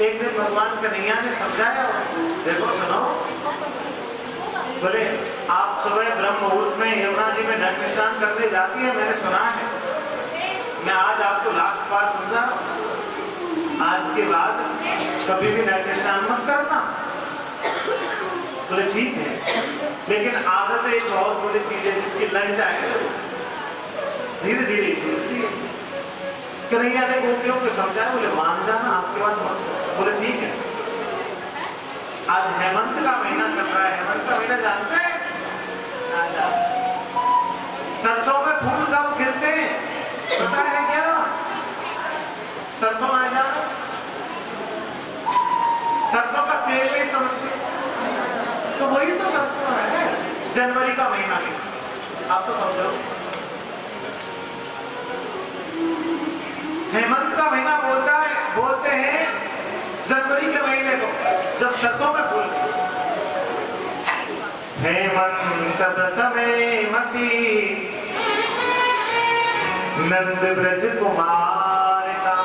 एक दिन भगवान कन्हैया ने समझाया, देखो सुनो, बोले आप सुबह ब्रह्म मुहूर्त में यमुना जी में नग्न स्नान करने जाती है, मैंने सुना है। मैं आज आपको लास्ट बार समझा, आज के बाद कभी भी नग्न स्नान मत करना। बोले ठीक है, लेकिन आदत एक बहुत बड़ी चीज है, जिसकी लग जाए धीरे धीरे छूटती है। कन्हैया ने गोपियों को समझाया, बोले मान जाना, आज के बाद मत। बोले ठीक है। आज हेमंत का महीना चल रहा है। हेमंत का महीना जानते हैं? सरसों में फूल कब खिलते हैं पता है क्या? सरसों आ जाना, सरसों का तेल नहीं समझते, तो वही तो सरसों है। जनवरी का महीना है, आप तो समझो। हेमंत का महीना बोलते हैं जनवरी के महीने को, जब सरसों में फूल। हेमंत व्रत में मसी नंद ब्रज कुमार का,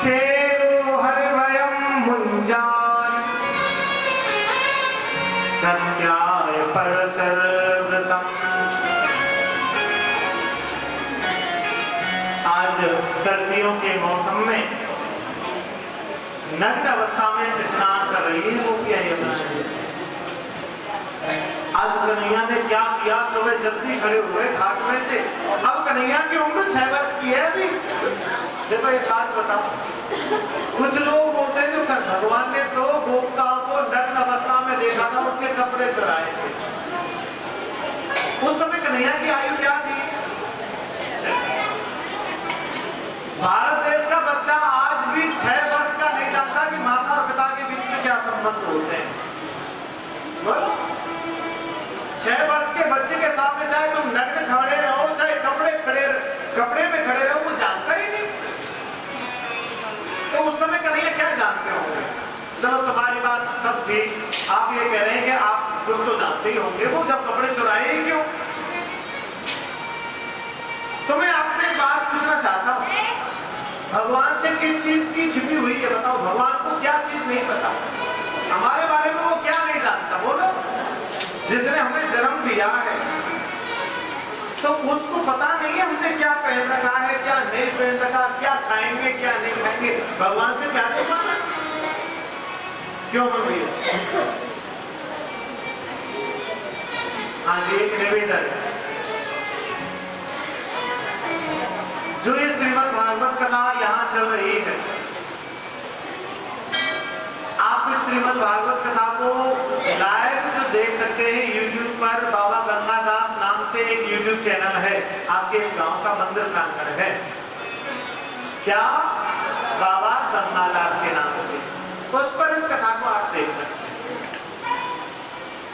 चेरो हरिवयम मुंजान प्रत्याय परचर व्रतम। आज सर्दियों के मौसम में नग्न अवस्था में स्नान कर रही है वो क्या यमुना जी। आज कन्हैया ने क्या किया, सुबह जल्दी खड़े हुए घाट में से। अब कन्हैया की उम्र 6 वर्ष की है अभी। देखो एक बात बताओ, कुछ लोग बोलते हैं जो भगवान ने 2 गोपिकाओं को नग्न अवस्था में देखा था, उनके कपड़े चुराए थे। उस समय कन्हैया की आयु क्या थी? भारत देश का बच्चा आज भी 6 वर्ष का नहीं जानता कि माता और पिता के बीच में क्या संबंध होते हैं। 6 वर्ष के बच्चे के सामने चाहे तुम नग्न खड़े रहो, चाहे कपड़े में खड़े रहो, वो जानता ही नहीं। तो उस समय कन्हैया क्या जानते होंगे? चलो तुम्हारी बात सब ठीक, आप ये कह रहे हैं कि आप कुछ तो जानते ही होंगे, वो जब कपड़े चुराए ही क्यों? तो मैं आपसे एक बात पूछना चाहता हूं, भगवान से किस चीज की छिपी हुई है बताओ? भगवान को क्या चीज नहीं पता? हमारे बारे में वो क्या नहीं जानता? बोलो। जिसने हमें जन्म दिया है तो उसको पता नहीं है हमने क्या पहन रखा है, क्या नहीं पहन रखा, क्या खाएंगे, क्या नहीं खाएंगे। भगवान से क्या छिपाना? क्यों भैया? हाँ जी, एक निवेदन, जो ये श्रीमद् भागवत कथा यहाँ चल रही है, आप इस श्रीमद् भागवत कथा को लाइव जो देख सकते हैं YouTube पर, बाबा गंगादास नाम से एक YouTube चैनल है, आपके इस गांव का मंदिर प्रांगण है। क्या? बाबा गंगादास के नाम से, उस पर इस कथा को आप देख सकते हैं।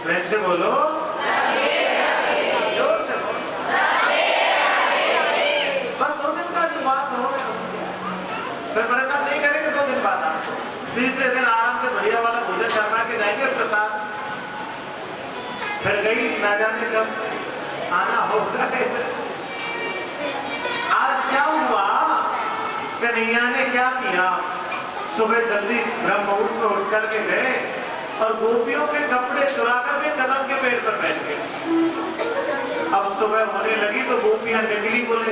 प्रेम से बोलो, जोर से बोलो। बस 2 दिन का जो बात हो, फिर परेशान नहीं करेंगे। 2 दिन बाद आपको तीसरे दिन आराम से बढ़िया वाला भोजन करवा के जाएंगे, प्रसाद। फिर गई ना जाने कब आना होगा। आज क्या हुआ, कन्हैया ने क्या किया, सुबह जल्दी ब्रह्म मुहूर्त में उठ करके गए और गोपियों के कपड़े चुरा करके कदम के पेड़ पर बैठ गए। अब सुबह होने लगी तो गोपियां निकली, बोले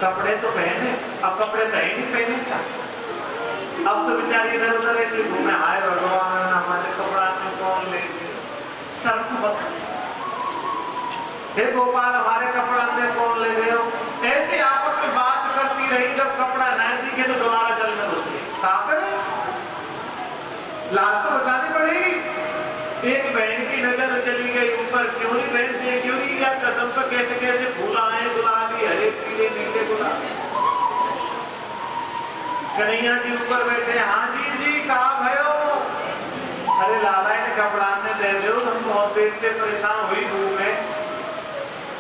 कपड़े तो पहने, अब कपड़े तो नहीं पहने क्या। अब तो बेचारी इधर उधर ऐसे घूमे, हाय भगवान हमारे कपड़ा में कौन ले गए, सबको बता, हे गोपाल हमारे कपड़ा में कौन ले गए हो। ऐसे आपस में बात करती रही, जब कपड़ा नहीं दिखे तो दोबारा जल में घुस गई। क्या करें, लाश तो बचानी पड़ेगी। एक बहन की नजर चली गई ऊपर, क्यों नहीं बहन देखी होगी या कदम पर कैसे कैसे फूल आए, गुलाबी हरे पीले नीले गुलाबी। कन्हैया जी ऊपर बैठे, हाँ जी कहा भयो। अरे लाला इन्हें कपड़ा में दे दो, हम बहुत देर से परेशान हुई धूप में,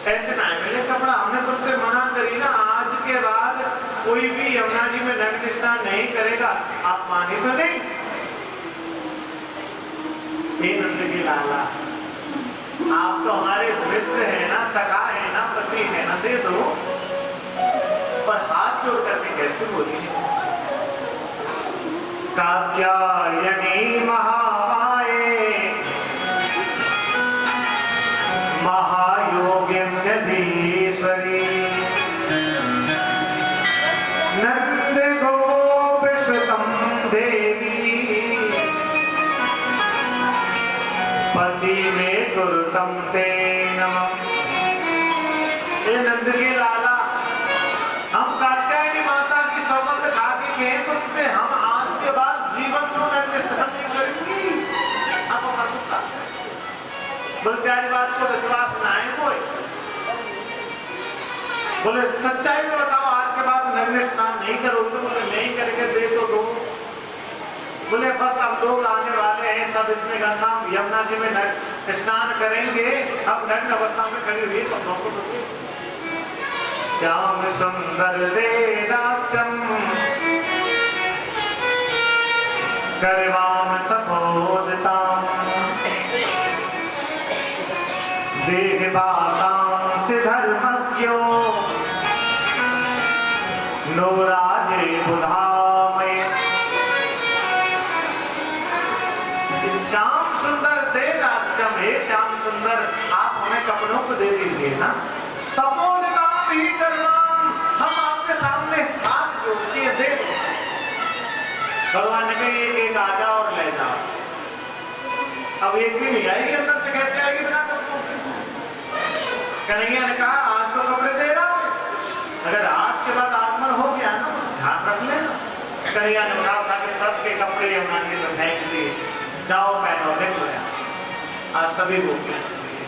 ऐसे ना मिले कपड़ा। हमने तुमसे मना करी ना, आज के बाद कोई भी यमुना जी में नग्न स्नान नहीं करेगा, आप मानी तो नहीं। हे नंद की लाला, आप तो हमारे मित्र हैं ना, सखा है ना, पति है ना, दे दो। पर हाथ जोड़ करके कैसे बोली, कात्यायनी महामाये महायोगिन्यधीश्वरी नंद गोप सुतं देवी पति में गुरुतम ते नमः। ये नंद के लाला, हम कात्यायनी माता की सौगंध खा के कहे तुमसे, हम आज के बाद जीवन को नग्न स्नान नहीं करेंगी। अब बोले त्यारी बात को विश्वास ना है कोई। बोले सच्चाई में बताओ, आज के बाद नग्न स्नान नहीं करोगे। बोले नहीं करके दे तो दो। बोले बस अब लोग आने वाले हैं, सब इसमें गंगा यमुना जी में स्नान करेंगे, अब नग्न अवस्था में खड़ी हुई कपड़ों को दोगे। श्याम सुंदर दे दास्यम करवाम तपोदिताम देहवातांसि धर्मज्ञो नो राजे बुधामय। श्याम सुंदर दे दास्यम, हे श्याम सुंदर आप हमें कपड़ों को दे दीजिए ना, तपोदिताम ही करवाम, हम आपके सामने हाथ जोड़ के दे दो। भगवान ने कहा एक आ जाओ और ले जाओ। अब एक भी नहीं आएगी, अंदर से कैसे आएगी बिना कपड़ों के। कन्हैया ने कहा आज तो कपड़े दे रहा हूं, अगर आज के बाद आगमन हो गया ना ध्यान रख लेना। कन्हैया ने कहा कि सबके कपड़े यमुना जी में फेंक दिए, जाओ पहनो देख लो। आज सभी गोपियां चली गई।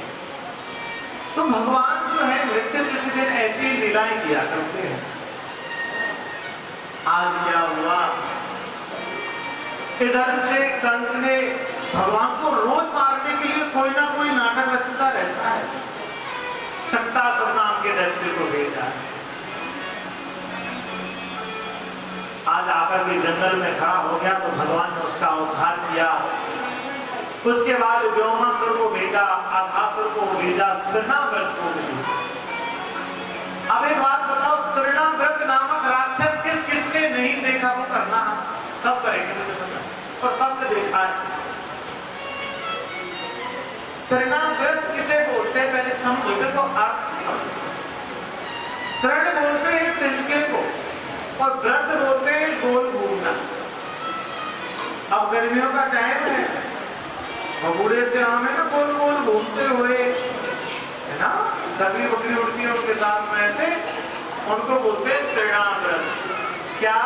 तो भगवान जो है नित्य प्रतिदिन ऐसी लीलाएं किया करते हैं। आज क्या हुआ, इधर से कंस ने भगवान को रोज मारने के लिए कोई ना कोई नाटक रचता रहता है। शक्तासुर नाम के दैत्य को भेजा, आज आकर के जंगल में खड़ा हो गया तो भगवान ने उसका उद्धार किया। उसके बाद व्योमासुर को भेजा, आघासुर को भेजा, तृणाव्रत को भेजा। अब एक बात बताओ, तृणाव्रत नामक राक्षस किस किसने नहीं देखा वो करना सब करेंगे और सबने देखा है। तृणाव्रत किसे बोलते हैं पहले समझो तो अर्थ समझो। तृण बोलते हैं तिनके को और व्रत बोलते हैं गोल घूमना। अब गर्मियों का टाइम है, बबूढ़े से हम है ना गोल गोल घूमते हुए, है ना, बकरी बकरी उड़ती है उनके साथ में ऐसे, उनको बोलते हैं तृणाव्रत। क्या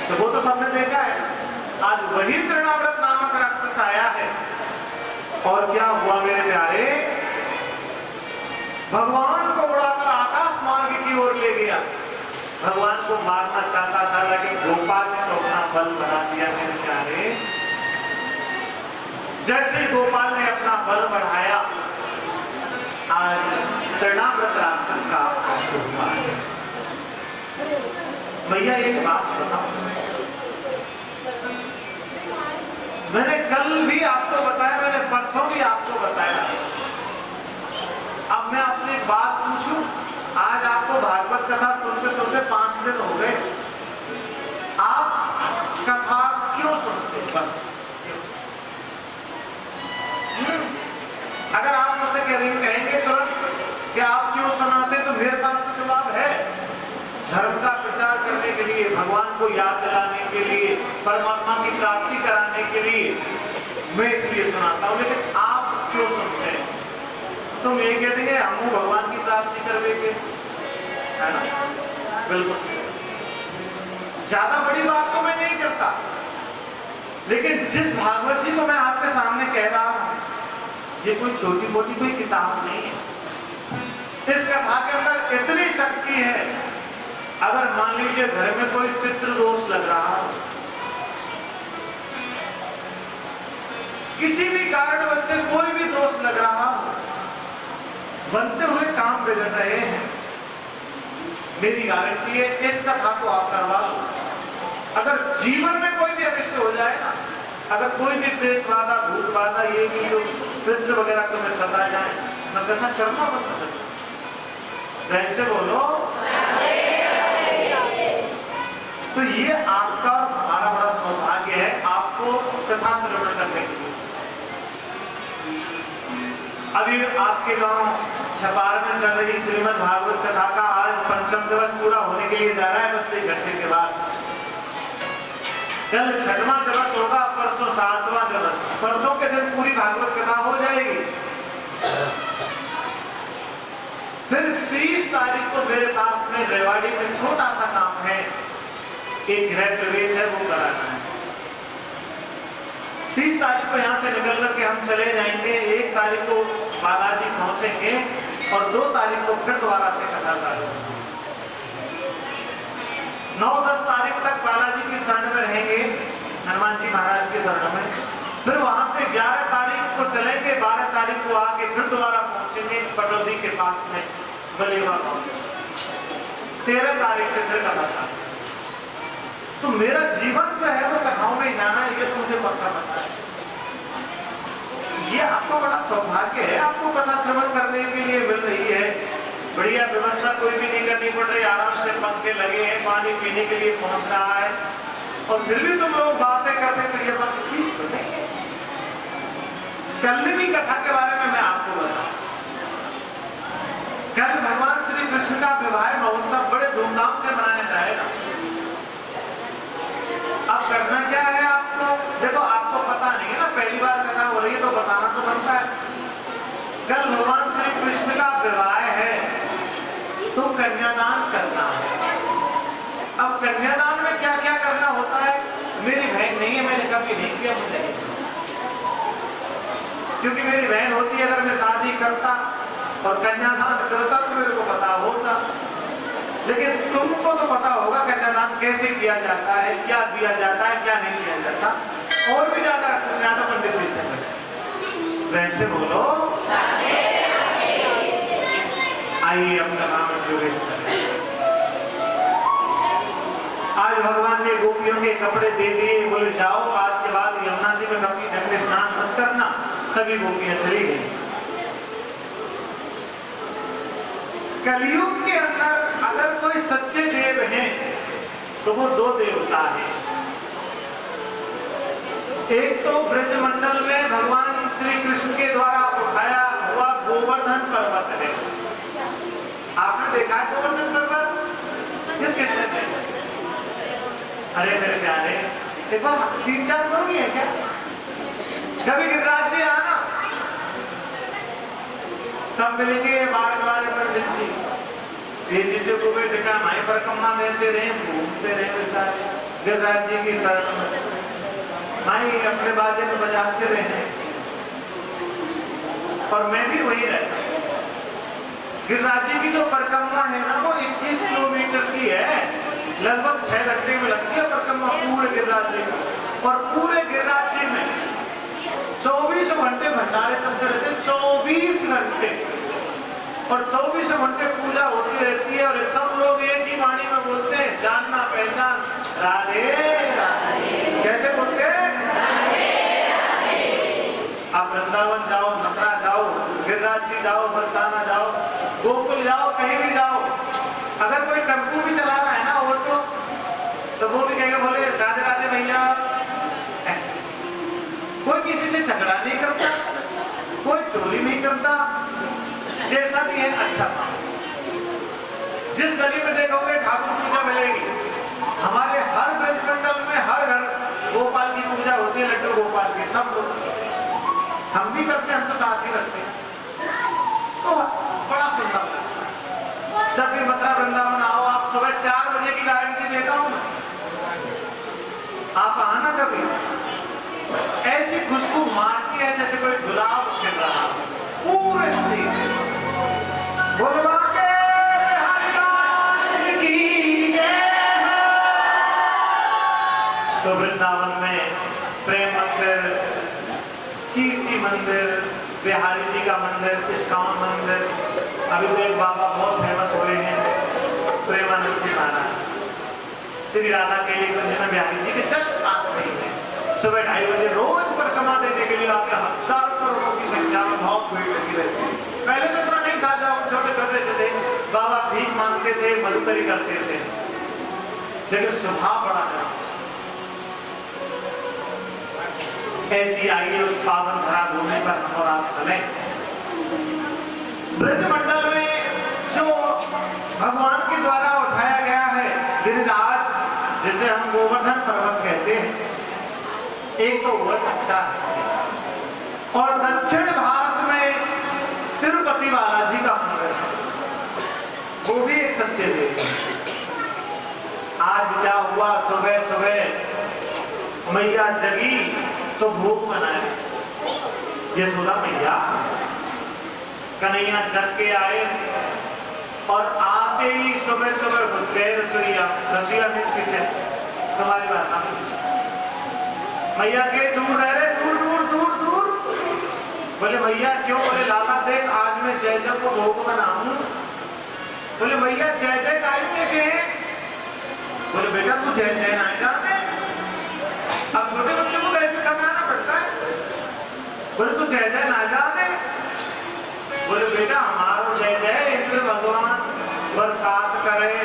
तो वो तो सबने देखा है। आज वही तृणाव्रत नामक राक्षस आया है और क्या हुआ मेरे प्यारे, भगवान को उड़ाकर आकाश मार्ग की ओर ले गया। भगवान को मारना चाहता था लेकिन गोपाल ने तो अपना बल बढ़ा दिया मेरे प्यारे। जैसे ही गोपाल ने अपना बल बढ़ाया, आज तृणाव्रत राक्षस का हुआ है। भैया एक बात बताओ, मैंने कल भी आपको बताया, मैंने परसों भी आपको बताया। अब मैं आपसे एक बात पूछूं, आज आपको भागवत कथा सुनते सुनते 5 दिन हो गए, आप कथा क्यों सुनते? बस मेरे पास तो जवाब है। धर्म का प्रचार करने के लिए, भगवान को याद दिलाने के लिए, परमात्मा की प्राप्ति कराने के लिए मैं इसलिए सुनाता हूँ। लेकिन आप क्यों सुनते हैं? तुम ये कह देंगे हम भगवान की प्राप्ति करवेंगे, है ना? बिल्कुल सही। ज्यादा बड़ी बात तो मैं नहीं करता, लेकिन जिस भागवत जी को मैं आपके सामने कह रहा हूं, ये कोई छोटी मोटी कोई किताब नहीं है। इस कथा के अंदर इतनी शक्ति है। अगर मान लीजिए घर में कोई पितृदोष लग रहा हो, किसी भी कारणवश से कोई भी दोष लग रहा हो, बनते हुए काम बिगड़ रहे हैं, मेरी गारंटी है इस कथा को आप करवा लो। अगर जीवन में कोई भी अनिष्ट हो जाए ना, अगर कोई भी प्रेत बाधा, भूत बाधा, ये भी जो पितृ वगैरह तुम्हें सता जाए, मैं कथा करना बंद कर दूं। ध्यान से बोलो। तो ये आपका और हमारा बड़ा सौभाग्य है, आपको कथा श्रवण करने के लिए। अभी आपके गांव छपार में चल रही श्रीमद् भागवत कथा का आज 5वां दिवस पूरा होने के लिए जा रहा है, बस 1 घंटे के बाद। कल 6वां दिवस होगा, परसों 7वां दिवस। परसों के दिन पूरी भागवत कथा हो जाएगी। फिर 30 तारीख को मेरे पास में रेवाड़ी में छोटा सा काम है, एक गृह प्रवेश है, वो कराना है। 30 तारीख को यहाँ से निकल करके हम चले जाएंगे, 1 तारीख को बालाजी पहुंचेंगे और 2 तारीख को फिर दोबारा से कथा चालू होगी। 9-10 तारीख तक बालाजी की शरण में रहेंगे, हनुमान जी महाराज की शरण में। फिर वहां से 11 तारीख को चलेंगे, 12 तारीख को आके फिर दोबारा पहुंचेंगे पटौदी के पास में बलेवा गांव। 13 तारीख से फिर कथा चालू। तो मेरा जीवन जो है वो कथाओं में जाना है, ये तो मुझे पक्का पता है। ये आपका बड़ा सौभाग्य है, आपको कथा श्रवण करने के लिए मिल रही है। बढ़िया व्यवस्था कोई भी नहीं करनी पड़ रही, आराम से पंखे लगे हैं, पानी पीने के लिए पहुंच रहा है, और फिर भी तुम लोग बातें करते तो ये बात ठीक तो नहीं है। कल भी कथा के बारे में मैं आपको बताऊं, कल भगवान श्री कृष्ण का विवाह महोत्सव बड़े धूमधाम से मनाया जाएगा। अब करना क्या है आपको? देखो, आपको पता नहीं है ना, पहली बार कथा हो रही है तो बताना तो बनता है। कल भगवान श्री कृष्ण का विवाह है, तो कन्यादान करना है। अब कन्यादान में क्या क्या करना होता है? मेरी बहन नहीं है, मैंने कभी नहीं किया, मुझे क्योंकि मेरी बहन होती अगर मैं शादी करता और कन्यादान करता तो मेरे को पता होता। लेकिन तुमको तो पता होगा कन्यादान कैसे किया जाता है, क्या दिया जाता है, क्या नहीं दिया जाता। और भी ज्यादा पूछना तो पंडित जी से प्रेम से बोलो। आइए अपना नाम प्रवेश करें। आज भगवान ने गोपियों के कपड़े दे दिए, बोले जाओ आज के बाद यमुना जी में कभी ढंग से स्नान मत करना। सभी गोपियां चली गई। कलयुग के अंदर अगर कोई सच्चे देव हैं तो वो 2 देवता हैं। एक तो ब्रजमंडल में भगवान श्री कृष्ण के द्वारा उठाया हुआ गोवर्धन पर्वत है। आपने देखा है गोवर्धन पर्वत? किस किसने देखा? अरे मेरे प्यारे, एक बार 3-4 लोग ही है क्या? कभी गिरिराज जी आना, सब मिलेंगे 12 पंडित जी। ये जितने को भी टिका माई पर कम्मा देते रहे, घूमते रहे बेचारे गिरिराज जी की शरण में। माई अपने बाजे में बजाते रहे, और मैं भी वही रहता। गिरिराज जी की जो परिक्रमा है ना, वो 21 किलोमीटर की है, लगभग 6 घंटे में लगती है परिक्रमा पूरे गिरिराज जी में। और पूरे गिरिराज जी में 24 घंटे भंडारे चलते रहते, 24 घंटे, और 24 घंटे पूजा होती रहती है। और सब लोग एक ही वाणी में बोलते हैं, जानना पहचान राधे राधे। कैसे बोलते हैं? आप वृंदावन जाओ, मथुरा जाओ, गिरिराज जी जाओ, बरसाना जाओ, गोकुल जाओ, कहीं भी जाओ, अगर कोई टेम्पू भी चला रहा है ना, ऑटो, तो वो भी कहेंगे, बोले राधे राधे भैया। ऐसे कोई किसी से झगड़ा नहीं करता, कोई चोरी नहीं करता, जैसा भी है अच्छा। जिस गली में देखोगे ठाकुर पूजा मिलेगी। हमारे हर ब्रजमंडल में हर घर गोपाल की पूजा होती है, लड्डू गोपाल की, सब लोग हम भी करते हैं, हम तो साथ ही रखते हैं। तो बड़ा सुंदर लगता है। जब भी मथुरा वृंदावन आओ, आप सुबह 4 बजे की गारंटी देता हूं मैं, आप आना कभी। ऐसी खुशबू मारती है जैसे कोई गुलाब खिल रहा है पूरे दिन। बोलवा के हरिलाल की जय। तो वृंदावन में प्रेम मंदिर, कीर्ति मंदिर, बिहारी जी का मंदिर, इस्कॉन मंदिर, अभी तो एक बाबा बहुत फेमस हुए हैं, प्रेमानंद जी महाराज, श्री राधा केली कुंज में बिहारी जी के जस्ट पास में ही है। सुबह 2:30 बजे रोज परिक्रमा देने के लिए आके हजारों करोड़ों की संख्या में बहुत भीड़ लगी रहती है। पहले तो इतना नहीं था, जब छोटे छोटे से थे, बाबा भीख मांगते थे, मधुकरी करते थे, लेकिन स्वभाव बड़ा था। ऐसी आइए उस पावन धरा भूमि पर हम और आप चले। ब्रजमंडल में जो भगवान के द्वारा उठाया गया है गिरिराज, जिसे हम गोवर्धन पर्वत कहते हैं, एक तो वह सच्चा है, और दक्षिण भारत में तिरुपति बालाजी का मंदिर है, वो भी एक सच्चे देव। आज क्या हुआ, सुबह सुबह मैया जगी तो भोग बनाए, यशोदा मैया कन्हैया जग के आए और आते ही सुबह सुबह घुस गए रसोईया। रसोईया मीन्स किचन, तुम्हारी भाषा में। मैया के दूर रह रहे, दूर दूर दूर दूर। बोले भैया क्यों? बोले लाला देख आज मैं जय जय को भोग बनाऊं। बोले भैया जय जय काहे के? बोले बेटा तू जय जय ना जाने, अब छोटे बच्चों को कैसे समझाना पड़ता है। बोले तू जय जय ना जाने। बोले बेटा हमारो जय जय इंद्र भगवान बरसात करे,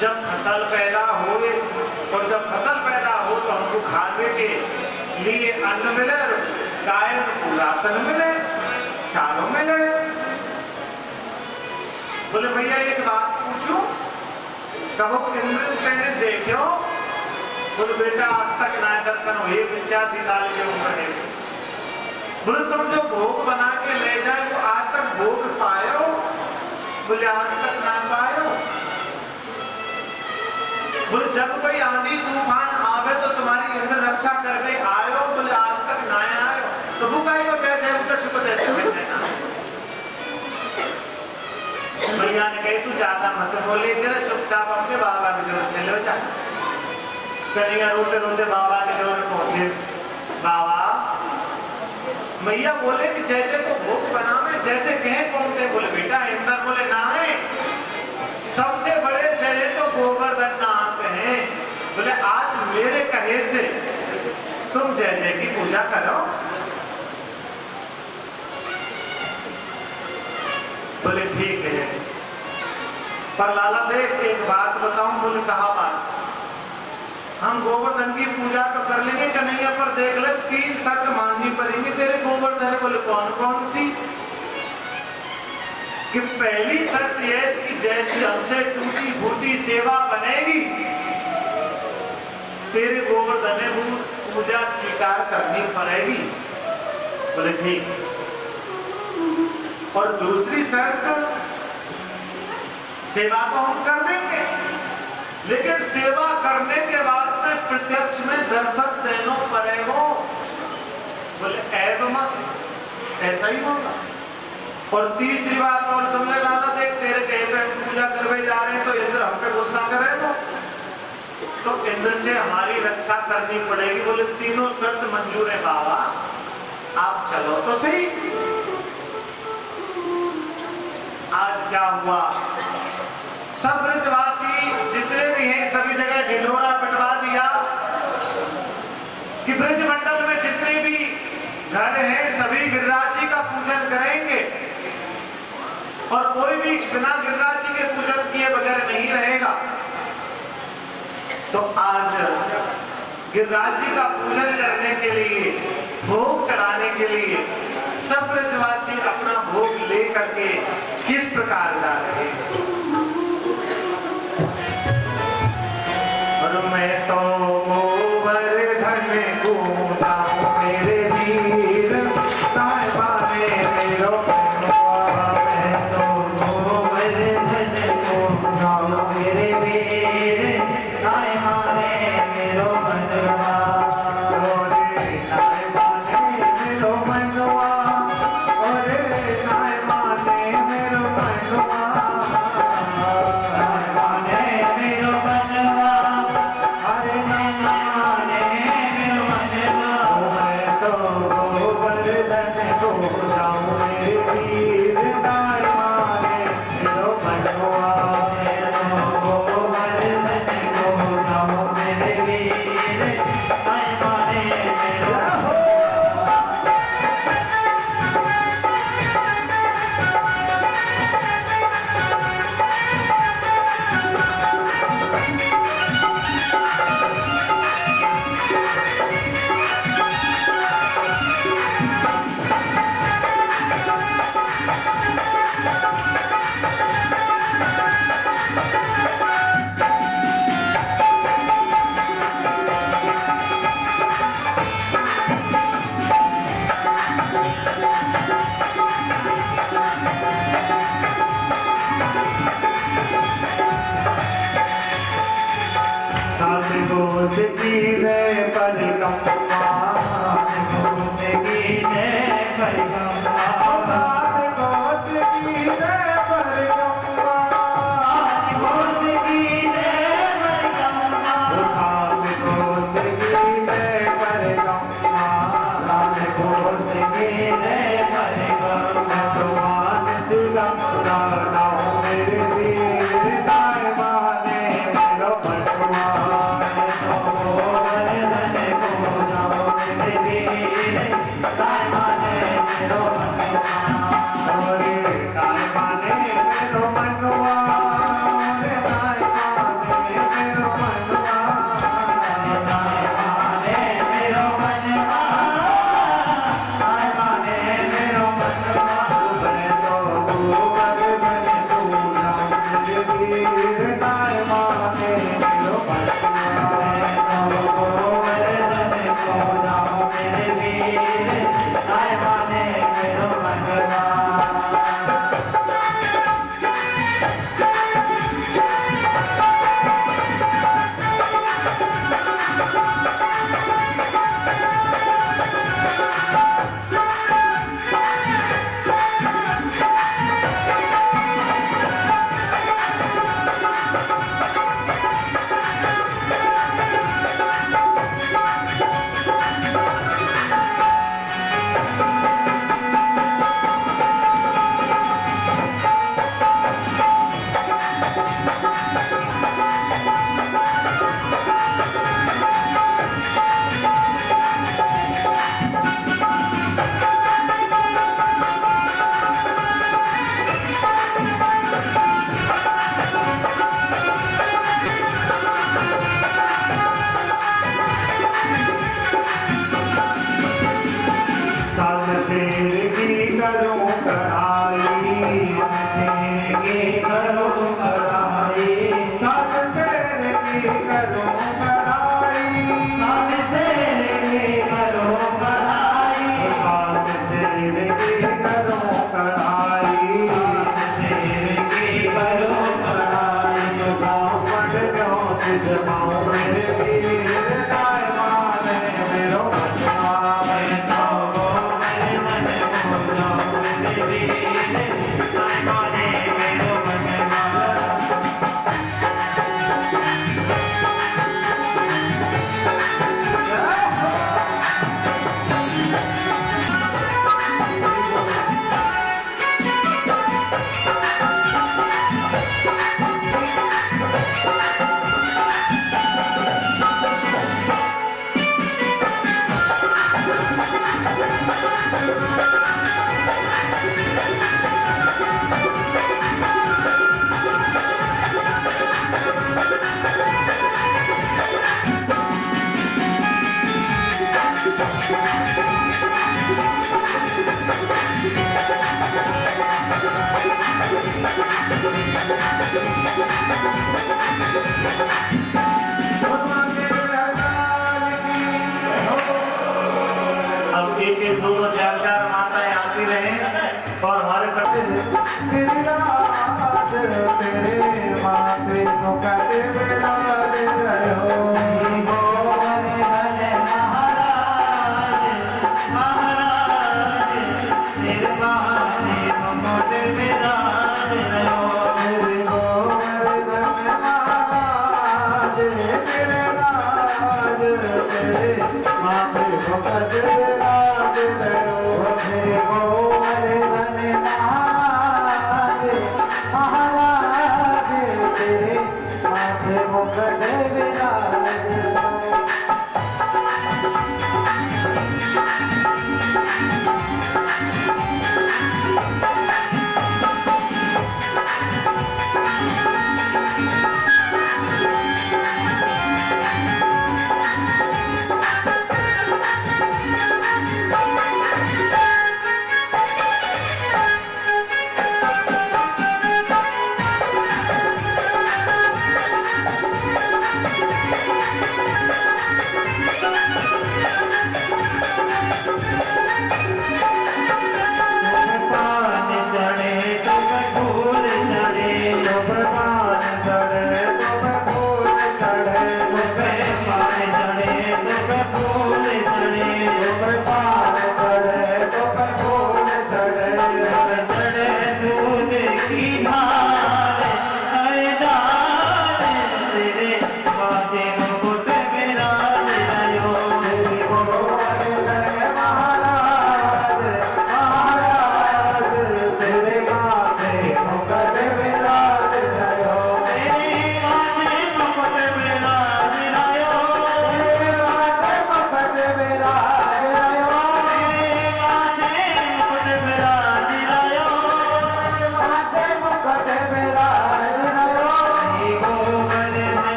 जब फसल पैदा हो, और जब फसल पैदा हो तो हमको खाने के लिए अन्न मिले, गाय को राशन मिले, चारों मिले। बोले भैया एक बात पूछूं, कबो इंद्र कहने देखो? बोले बेटा आज तक ना दर्शन हुए, 85 साल की उम्र है। बोले तुम जो भोग बना के ले जाए वो आज तक भोग पायो? बोले आज तक ना पायो। बोले जब कोई आंधी तूफान आवे तो तुम्हारी इंद्र रक्षा करने आयो? बोले आज तक ना आयो। तो वो काहे को जय जय उठे छुप जैसे ना। भैया ने कही तू ज्यादा मत बोले, तेरा चुपचाप अपने बाबा की जोर चले जा। कन्हैया रोते रोते बाबा के जोर पहुंचे। बाबा मैया बोले कि जय जय को भोग बनावे, जय जय कहे कौन थे? बोले बेटा इंद्र। बोले ना है, सबसे बड़े जय जय तो गोवर्धन नाथ हैं। बोले आज मेरे कहे से तुम जय जय की पूजा करो। बोले ठीक है, पर लाला देख एक बात बताऊं। बोले कहा बात? हम गोवर्धन की पूजा तो कर लेंगे कन्हैया, पर देख ले 3 शर्त माननी पड़ेंगी तेरे गोवर्धन। बोले कौन कौन सी? कि पहली शर्त यह कि जैसी हमसे टूटी फूटी सेवा बनेगी तेरे गोवर्धन पूजा स्वीकार करनी पड़ेगी। बोले ठीक। और दूसरी शर्त, सेवा तो हम कर देंगे, लेकिन सेवा करने के बाद में प्रत्यक्ष में दर्शन देना पड़ेगा। बोले ऐब मस्त, ऐसा ही होगा। और तीसरी बात और सुन ले लाला देख, तेरे कहे पे पूजा करवे जा रहे हैं तो इंद्र हम पे गुस्सा करेगा, तो इंद्र से हमारी रक्षा करनी पड़ेगी। बोले तीनों शर्त मंजूर है बाबा, आप चलो तो सही। आज क्या हुआ, सब ब्रजवासी जितने भी हैं सभी जगह ढिंढोरा पिटवा दिया कि ब्रजमंडल में जितने भी घर हैं सभी गिरिराज जी का पूजन करेंगे, और कोई भी बिना गिरिराज जी के पूजन किए बगैर नहीं रहेगा। तो आज गिरिराज जी का पूजन करने के लिए, भोग चढ़ाने के लिए सब ब्रजवासी अपना भोग ले करके किस प्रकार जा रहे हैं। अब एक एक दो दो चार चार माताएं आती रहे और हमारे तेरी रात तेरे माथे को काटे बेड़ा दे रहे हो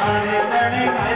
हरे हरे